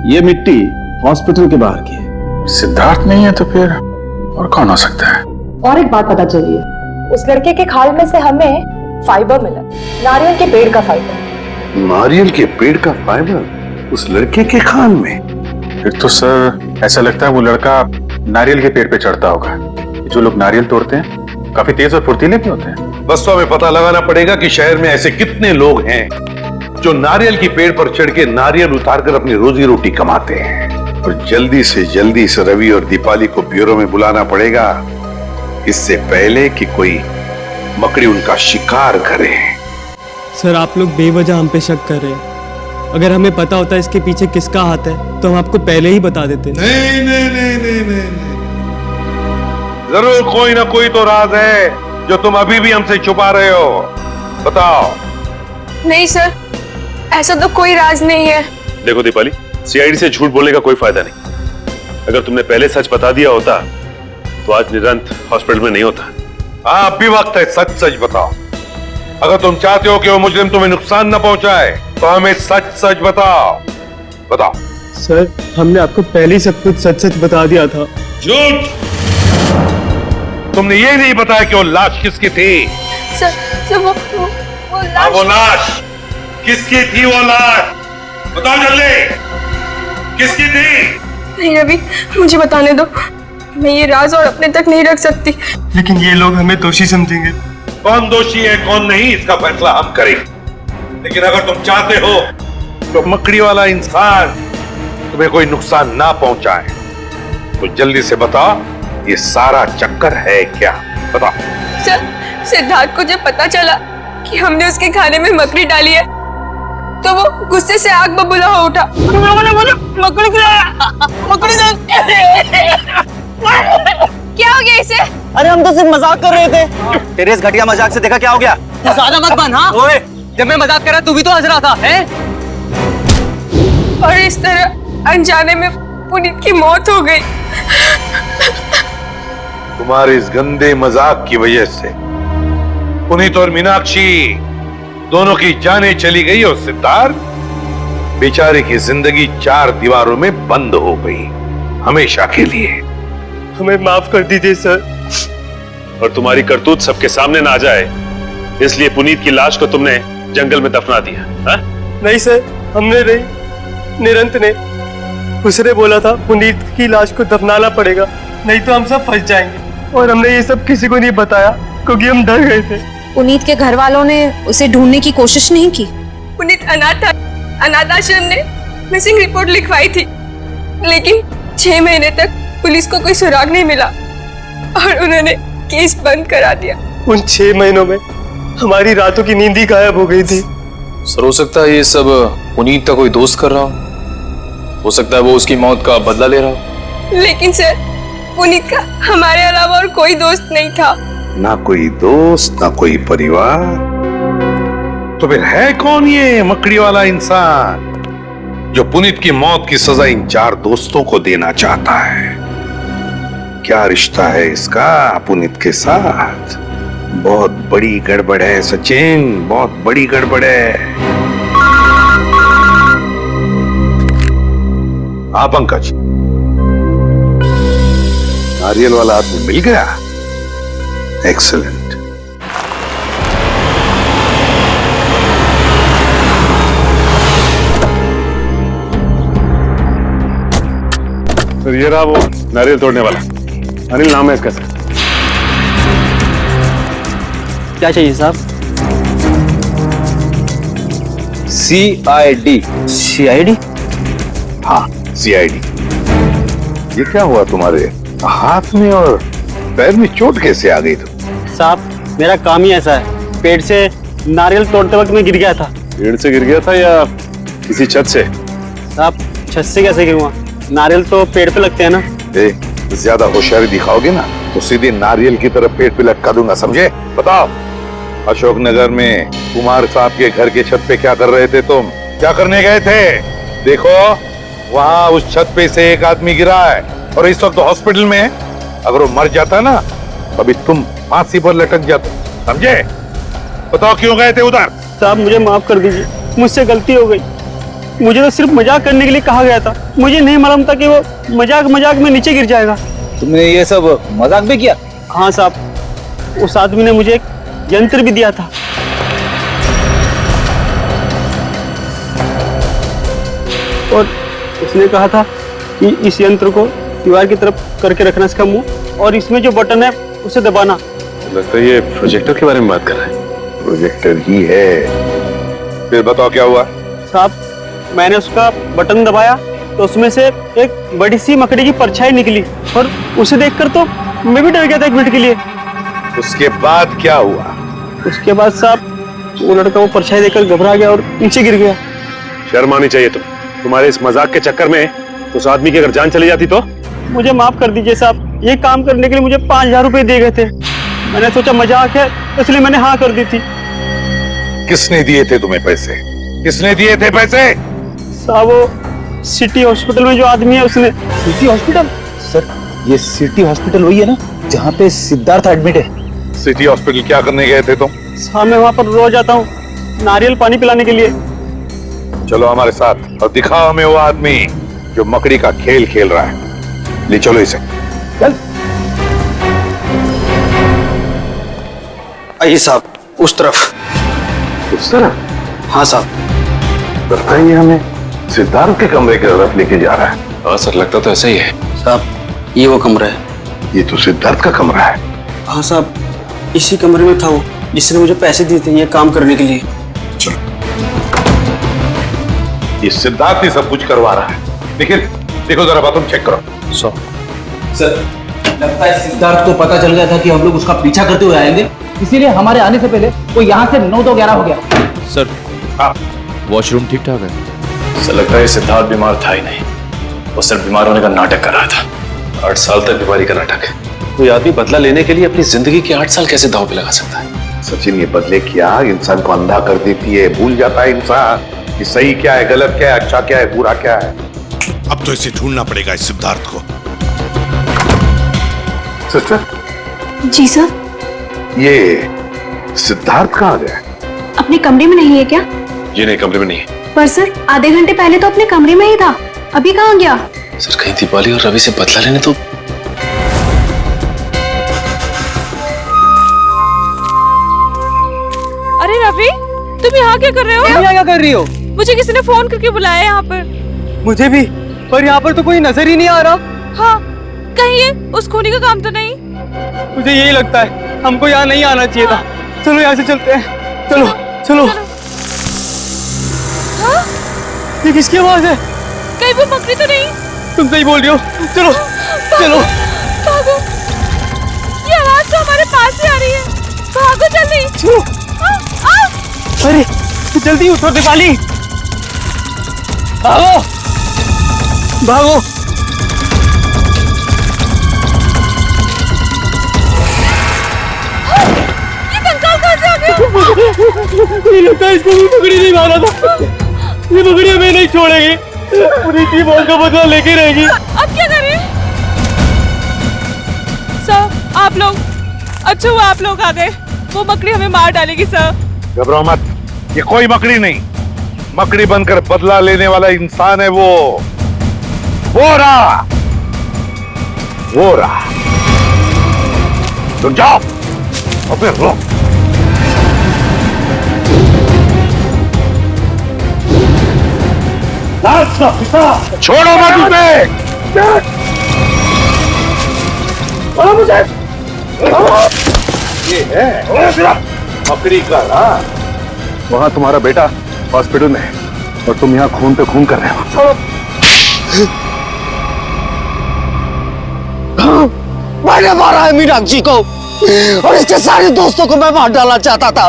Speaker 21: ये मिट्टी हॉस्पिटल के बाहर की है।
Speaker 18: सिद्धार्थ नहीं है तो फिर और कौन हो सकता है?
Speaker 4: और एक बात पता चली है, उस लड़के के खाल में से हमें फाइबर मिला, नारियल के पेड़ का फाइबर।
Speaker 16: नारियल के पेड़ का फाइबर उस लड़के के खाल में?
Speaker 18: फिर तो सर ऐसा लगता है वो लड़का नारियल के पेड़ पे चढ़ता होगा। जो लोग नारियल तोड़ते हैं काफी तेज और फुर्तीले भी होते हैं।
Speaker 16: बस तो हमें पता लगाना पड़ेगा कि शहर में ऐसे कितने लोग हैं जो नारियल की पेड़ पर चढ़ के नारियल उतारकर अपनी रोजी रोटी कमाते हैं। और जल्दी से जल्दी इस रवि और दीपाली को ब्यूरो में बुलाना पड़ेगा, इससे पहले कि कोई मकड़ी उनका शिकार करे।
Speaker 8: सर, आप लोग बेवजह हम पे शक कर रहे हैं। अगर हमें पता होता इसके पीछे किसका हाथ है तो हम आपको पहले ही बता देते।
Speaker 16: नहीं नहीं नहीं नहीं नहीं, जरूर कोई ना कोई तो राज है जो तुम अभी भी हमसे छुपा रहे हो। बताओ।
Speaker 10: नहीं सर, ऐसा तो कोई राज नहीं है।
Speaker 15: देखो दीपाली, सीआईडी से झूठ बोलने का कोई फायदा नहीं। अगर तुमने पहले सच बता दिया होता तो आज निरंत हॉस्पिटल में नहीं होता।
Speaker 16: हाँ, अब भी वक्त है, सच सच बताओ। अगर तुम चाहते हो कि वो मुजरिम तुम्हें नुकसान न पहुंचाए तो हमें सच सच बताओ। बताओ।
Speaker 8: सर, हमने आपको पहले ही सब कुछ सच सच बता दिया था।
Speaker 12: झूठ। तुमने ये नहीं बताया कि वो लाश किसकी थी।
Speaker 10: सर वो
Speaker 12: हाँ, वो लाश किसकी थी? वो लाश बताओ जल्दी, किसकी थी?
Speaker 10: नहीं रवि, मुझे बताने दो, मैं ये राज और अपने तक नहीं रख सकती।
Speaker 17: लेकिन ये लोग हमें दोषी समझेंगे।
Speaker 12: कौन दोषी है कौन नहीं, इसका फैसला हम करेंगे। लेकिन अगर तुम चाहते हो तो मकड़ी वाला इंसान तुम्हें कोई नुकसान ना पहुंचाए तो जल्दी से बताओ, ये सारा चक्कर है क्या? बताओ।
Speaker 10: सर, सिद्धार्थ को जब पता चला कि हमने उसके खाने में मकड़ी डाली है तो वो गुस्से से आग बबूला हो उठा। मकड़ी क्या हो गया इसे?
Speaker 22: अरे हम तो सिर्फ मजाक कर रहे थे। तेरे इस घटिया मजाक से देखा क्या हो गया? तू ज्यादा मत बन। हाँ ओए, जब मैं मजाक कर रहा तू भी तो हंस रहा था, हैं?
Speaker 10: और इस तरह अनजाने में पुनीत की मौत हो गई।
Speaker 12: तुम्हारे इस गंदे मजाक की वजह से पुनीत और मीनाक्षी दोनों की जानें चली गई और सिद्धार्थ बेचारे की जिंदगी 4 दीवारों में बंद हो गई हमेशा के लिए।
Speaker 17: हमें माफ कर दीजिए सर।
Speaker 15: और तुम्हारी करतूत सबके सामने ना आ जाए इसलिए पुनीत की लाश को तुमने जंगल में दफना दिया। हा?
Speaker 17: नहीं सर, हमने नहीं, निरंत ने। उसने बोला था पुनीत की लाश को दफनाना पड़ेगा, नहीं तो हम सब फंस जाएंगे। और हमने ये सब किसी को नहीं बताया क्योंकि हम डर गए थे।
Speaker 14: पुनीत के घर वालों ने उसे ढूंढने की कोशिश नहीं की?
Speaker 10: पुनीत अनाथ आश्रम ने मिसिंग रिपोर्ट लिखवाई थी, लेकिन 6 महीने तक पुलिस को कोई सुराग नहीं मिला और उन्होंने केस बंद करा दिया।
Speaker 17: उन 6 महीनों में हमारी रातों की नींद ही गायब हो गई थी।
Speaker 7: सर, हो सकता है ये सब पुनीत का कोई दोस्त कर रहा हो सकता है वो उसकी मौत का बदला ले रहा हो।
Speaker 10: लेकिन सर, पुनीत का हमारे अलावा और कोई दोस्त नहीं था।
Speaker 12: ना कोई दोस्त ना कोई परिवार, तो फिर है कौन ये मकड़ी वाला इंसान जो पुनीत की मौत की सजा इन 4 दोस्तों को देना चाहता है? क्या रिश्ता है इसका पुनीत के साथ? बहुत बड़ी गड़बड़ है सचिन, बहुत बड़ी गड़बड़ है। हाँ पंकज, नारियल वाला आदमी मिल गया। एक्सीलेंट।
Speaker 15: सर ये रहा वो नारियल तोड़ने वाला, अनिल नाम है इसका। सर
Speaker 22: क्या चाहिए साहब?
Speaker 1: CID।
Speaker 22: CID?
Speaker 12: हाँ CID। ये क्या हुआ तुम्हारे हाथ में और पैर में? चोट कैसे आ गई?
Speaker 22: साहब मेरा काम ही ऐसा है, पेड़ से नारियल तोड़ते वक्त मैं गिर गया था।
Speaker 15: पेड़ से गिर गया था या किसी छत से?
Speaker 22: साहब छत से कैसे गिरूंगा, नारियल तो पेड़ पे लगते हैं ना।
Speaker 12: ज्यादा होशियारी दिखाओगे ना तो सीधे नारियल की तरफ पेड़ पे लटका दूंगा, समझे? बताओ, अशोकनगर में कुमार साहब के घर के छत पे क्या कर रहे थे तुम? क्या करने गए थे? देखो वहाँ उस छत पे से एक आदमी गिरा है और इस वक्त हॉस्पिटल में है। अगर वो मर जाता ना अभी तुम फांसी पर लटक जाते, समझे? बताओ क्यों गए थे उधर?
Speaker 17: साहब मुझे माफ कर दीजिए, मुझसे गलती हो गई। मुझे तो सिर्फ मजाक करने के लिए कहा गया था, मुझे नहीं मालूम था कि वो मजाक में नीचे गिर जाएगा।
Speaker 1: तुमने ये सब मजाक भी किया?
Speaker 17: हाँ साहब, उस आदमी ने मुझे एक यंत्र भी दिया था। और उसने कहा था कि इस यंत्र को दीवार की तरफ करके रखना इसका मुंह, और इसमें जो बटन है उसे दबाना।
Speaker 15: लगता है ये प्रोजेक्टर के बारे में बात कर रहा है।
Speaker 12: प्रोजेक्टर ही है। फिर बताओ क्या हुआ?
Speaker 17: साहब मैंने उसका बटन दबाया तो उसमें से एक बड़ी सी मकड़ी की परछाई निकली और उसे देखकर तो मैं भी डर गया था 1 मिनट के लिए।
Speaker 12: उसके बाद क्या हुआ?
Speaker 17: उसके बाद साहब वो लड़का वो परछाई देखकर घबरा गया और नीचे गिर गया।
Speaker 15: शर्म आनी चाहिए तुम्हारे इस मजाक के चक्कर में उस आदमी की अगर जान चली जाती तो?
Speaker 17: मुझे माफ कर दीजिए साहब, ये काम करने के लिए मुझे 5000 रुपए दिए गए थे। मैंने सोचा मजाक है इसलिए मैंने हाँ कर दी थी।
Speaker 12: किसने दिए थे तुम्हें पैसे? किसने दिए थे पैसे?
Speaker 17: साहब वो सिटी हॉस्पिटल में जो आदमी है उसने।
Speaker 1: City hospital? सर ये सिटी हॉस्पिटल वही है ना जहाँ पे सिद्धार्थ एडमिट है?
Speaker 12: सिटी हॉस्पिटल क्या करने गए थे तुम?
Speaker 17: साहब मैं वहाँ पर रोज आता हूँ नारियल पानी पिलाने के लिए।
Speaker 12: चलो हमारे साथ और दिखाओ हमें वो आदमी जो मकड़ी का खेल खेल रहा है। ले चलो इसे।
Speaker 1: चल।
Speaker 21: आइए साहब, उस तरफ।
Speaker 12: उस तरफ?
Speaker 21: हाँ साहब।
Speaker 12: लगता है ये हमें सिद्धार्थ के कमरे की तरफ लेके जा रहा है।
Speaker 7: हाँ सर, लगता तो ऐसा ही है।
Speaker 21: साहब ये वो कमरा है।
Speaker 12: ये तो सिद्धार्थ का कमरा है।
Speaker 21: हाँ साहब, इसी कमरे में था वो जिसने मुझे पैसे दिए थे ये काम करने के लिए।
Speaker 12: ये सिद्धार्थ ही सब कुछ करवा रहा है। निखिल देखो जरा बाथरूम चेक करो।
Speaker 21: सर लगता है सिद्धार्थ को पता चल गया था कि हम लोग उसका पीछा करते हुए आएंगे, इसीलिए हमारे आने से पहले वो यहाँ से 9 तो 11 हो गया।
Speaker 7: सर वॉशरूम ठीक ठाक है। सर लगता है सिद्धार्थ बीमार था ही नहीं, वो सिर्फ बीमार होने का नाटक कर रहा था। 8 साल तक बीमारी का नाटक है। कोई आदमी बदला लेने के लिए अपनी जिंदगी के 8 साल कैसे दांव पे लगा सकता है?
Speaker 12: सचिन, ये बदले की आग इंसान को अंधा कर देती है। भूल जाता है इंसान कि सही क्या है, गलत क्या है, अच्छा क्या है, बुरा क्या है।
Speaker 3: अब तो इसे ढूंढना पड़ेगा इस सिद्धार्थ को।
Speaker 12: सिस्टर।
Speaker 23: जी सर।
Speaker 12: ये सिद्धार्थ कहाँ गया?
Speaker 23: अपने कमरे में नहीं है क्या?
Speaker 7: जी नहीं, कमरे में नहीं है।
Speaker 23: पर सर आधे घंटे पहले तो अपने कमरे में ही था, अभी कहाँ गया?
Speaker 7: सर कहीं दीपाली और रवि से बदला लेने तो।
Speaker 10: अरे रवि, तुम यहाँ क्या कर रहे हो?
Speaker 22: यहाँ क्या कर रही हो?
Speaker 10: मुझे किसी ने फोन करके बुलाया है यहाँ पर।
Speaker 22: मुझे भी, पर यहाँ पर तो कोई नजर ही नहीं आ रहा।
Speaker 10: हाँ, कहीं ये उस खूनी का काम तो नहीं?
Speaker 22: मुझे यही लगता है, हमको यहाँ नहीं आना चाहिए था। चलो यहाँ से चलते हैं। चलो चलो।
Speaker 10: हाँ?
Speaker 22: ये किसकी आवाज है?
Speaker 10: कहीं वो मकड़ी तो नहीं?
Speaker 22: तुम सही बोल रही हो। चलो चलो
Speaker 10: भागो, ये आवाज तो हमारे पास से आ रही है। भागो जल्दी।
Speaker 22: चलो। अरे जल्दी उठो दीपाली, भागो भागो।
Speaker 10: ये कंकाल कहाँ से आ गया?
Speaker 22: मुझे लगता है इसको भी पकड़ी नहीं मारा था। ये पकड़ी हमें नहीं छोड़ेगी, पूरी टीम का बदला लेके रहेगी।
Speaker 10: अब क्या करें? सर आप लोग, अच्छा हुआ आप लोग आ गए। वो मकड़ी हमें मार डालेगी सर।
Speaker 12: घबराओ मत, ये कोई मकड़ी नहीं, मकड़ी बनकर बदला लेने वाला इंसान है वो रहा, वो रहा। तुम जाओ और फिर रो। छोड़ो मत उसे।
Speaker 9: मुझे
Speaker 12: ये है मकड़ी का राज।
Speaker 18: वहां तुम्हारा बेटा हॉस्पिटल में है और तुम यहाँ खून पे खून कर रहे हो।
Speaker 2: मैंने मारा है मीनाक्षी को और इसके सारे दोस्तों को मैं मार डालना चाहता था,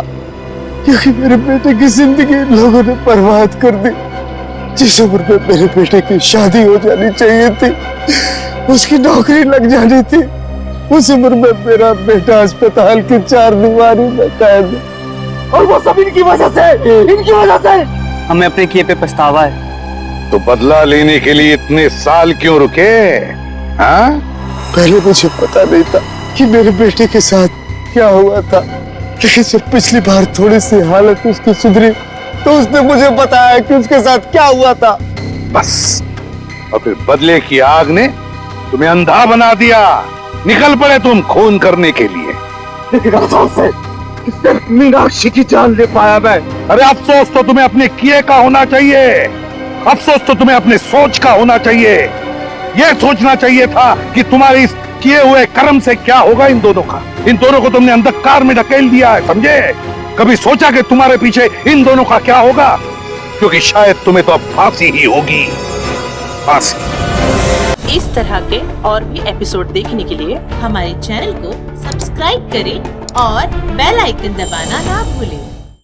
Speaker 2: क्योंकि मेरे बेटे की जिंदगी इन लोगों ने बर्बाद कर दी। जिस उम्र में मेरे बेटे की शादी हो जानी चाहिए थी, उसकी नौकरी लग जानी थी, उस उम्र में मेरा बेटा अस्पताल की 4 दीवारी में कैद है। और वो सब इनकी वजह से।
Speaker 22: हमें अपने किए पे पछतावा है।
Speaker 12: तो बदला लेने के लिए इतने साल क्यों रुके? हाँ?
Speaker 2: पहले मुझे पता नहीं था कि मेरे बेटे के साथ क्या हुआ था, लेकिन जब पिछली बार थोड़ी सी हालत उसकी सुधरी तो उसने मुझे बताया कि उसके साथ क्या हुआ था।
Speaker 12: बस, और फिर बदले की आग ने तुम्हें अंधा बना दिया। निकल पड़े तुम खून करने के लिए।
Speaker 2: लेकिन अफसोस से सिर्फ मीनाक्षी की जान ले पाया मैं।
Speaker 12: अरे अफसोस तो तुम्हें अपने किए का होना चाहिए, अफसोस तो तुम्हें अपने सोच का होना चाहिए। यह सोचना चाहिए था कि तुम्हारे इस किए हुए कर्म से क्या होगा इन दोनों का। इन दोनों को तुमने अंधकार में ढकेल दिया है, समझे? कभी सोचा कि तुम्हारे पीछे इन दोनों का क्या होगा? क्योंकि शायद तुम्हें तो अब फांसी ही होगी, फांसी।
Speaker 5: इस तरह के और भी एपिसोड देखने के लिए हमारे चैनल को सब्सक्राइब करें और बेल आइकन दबाना ना भूलें।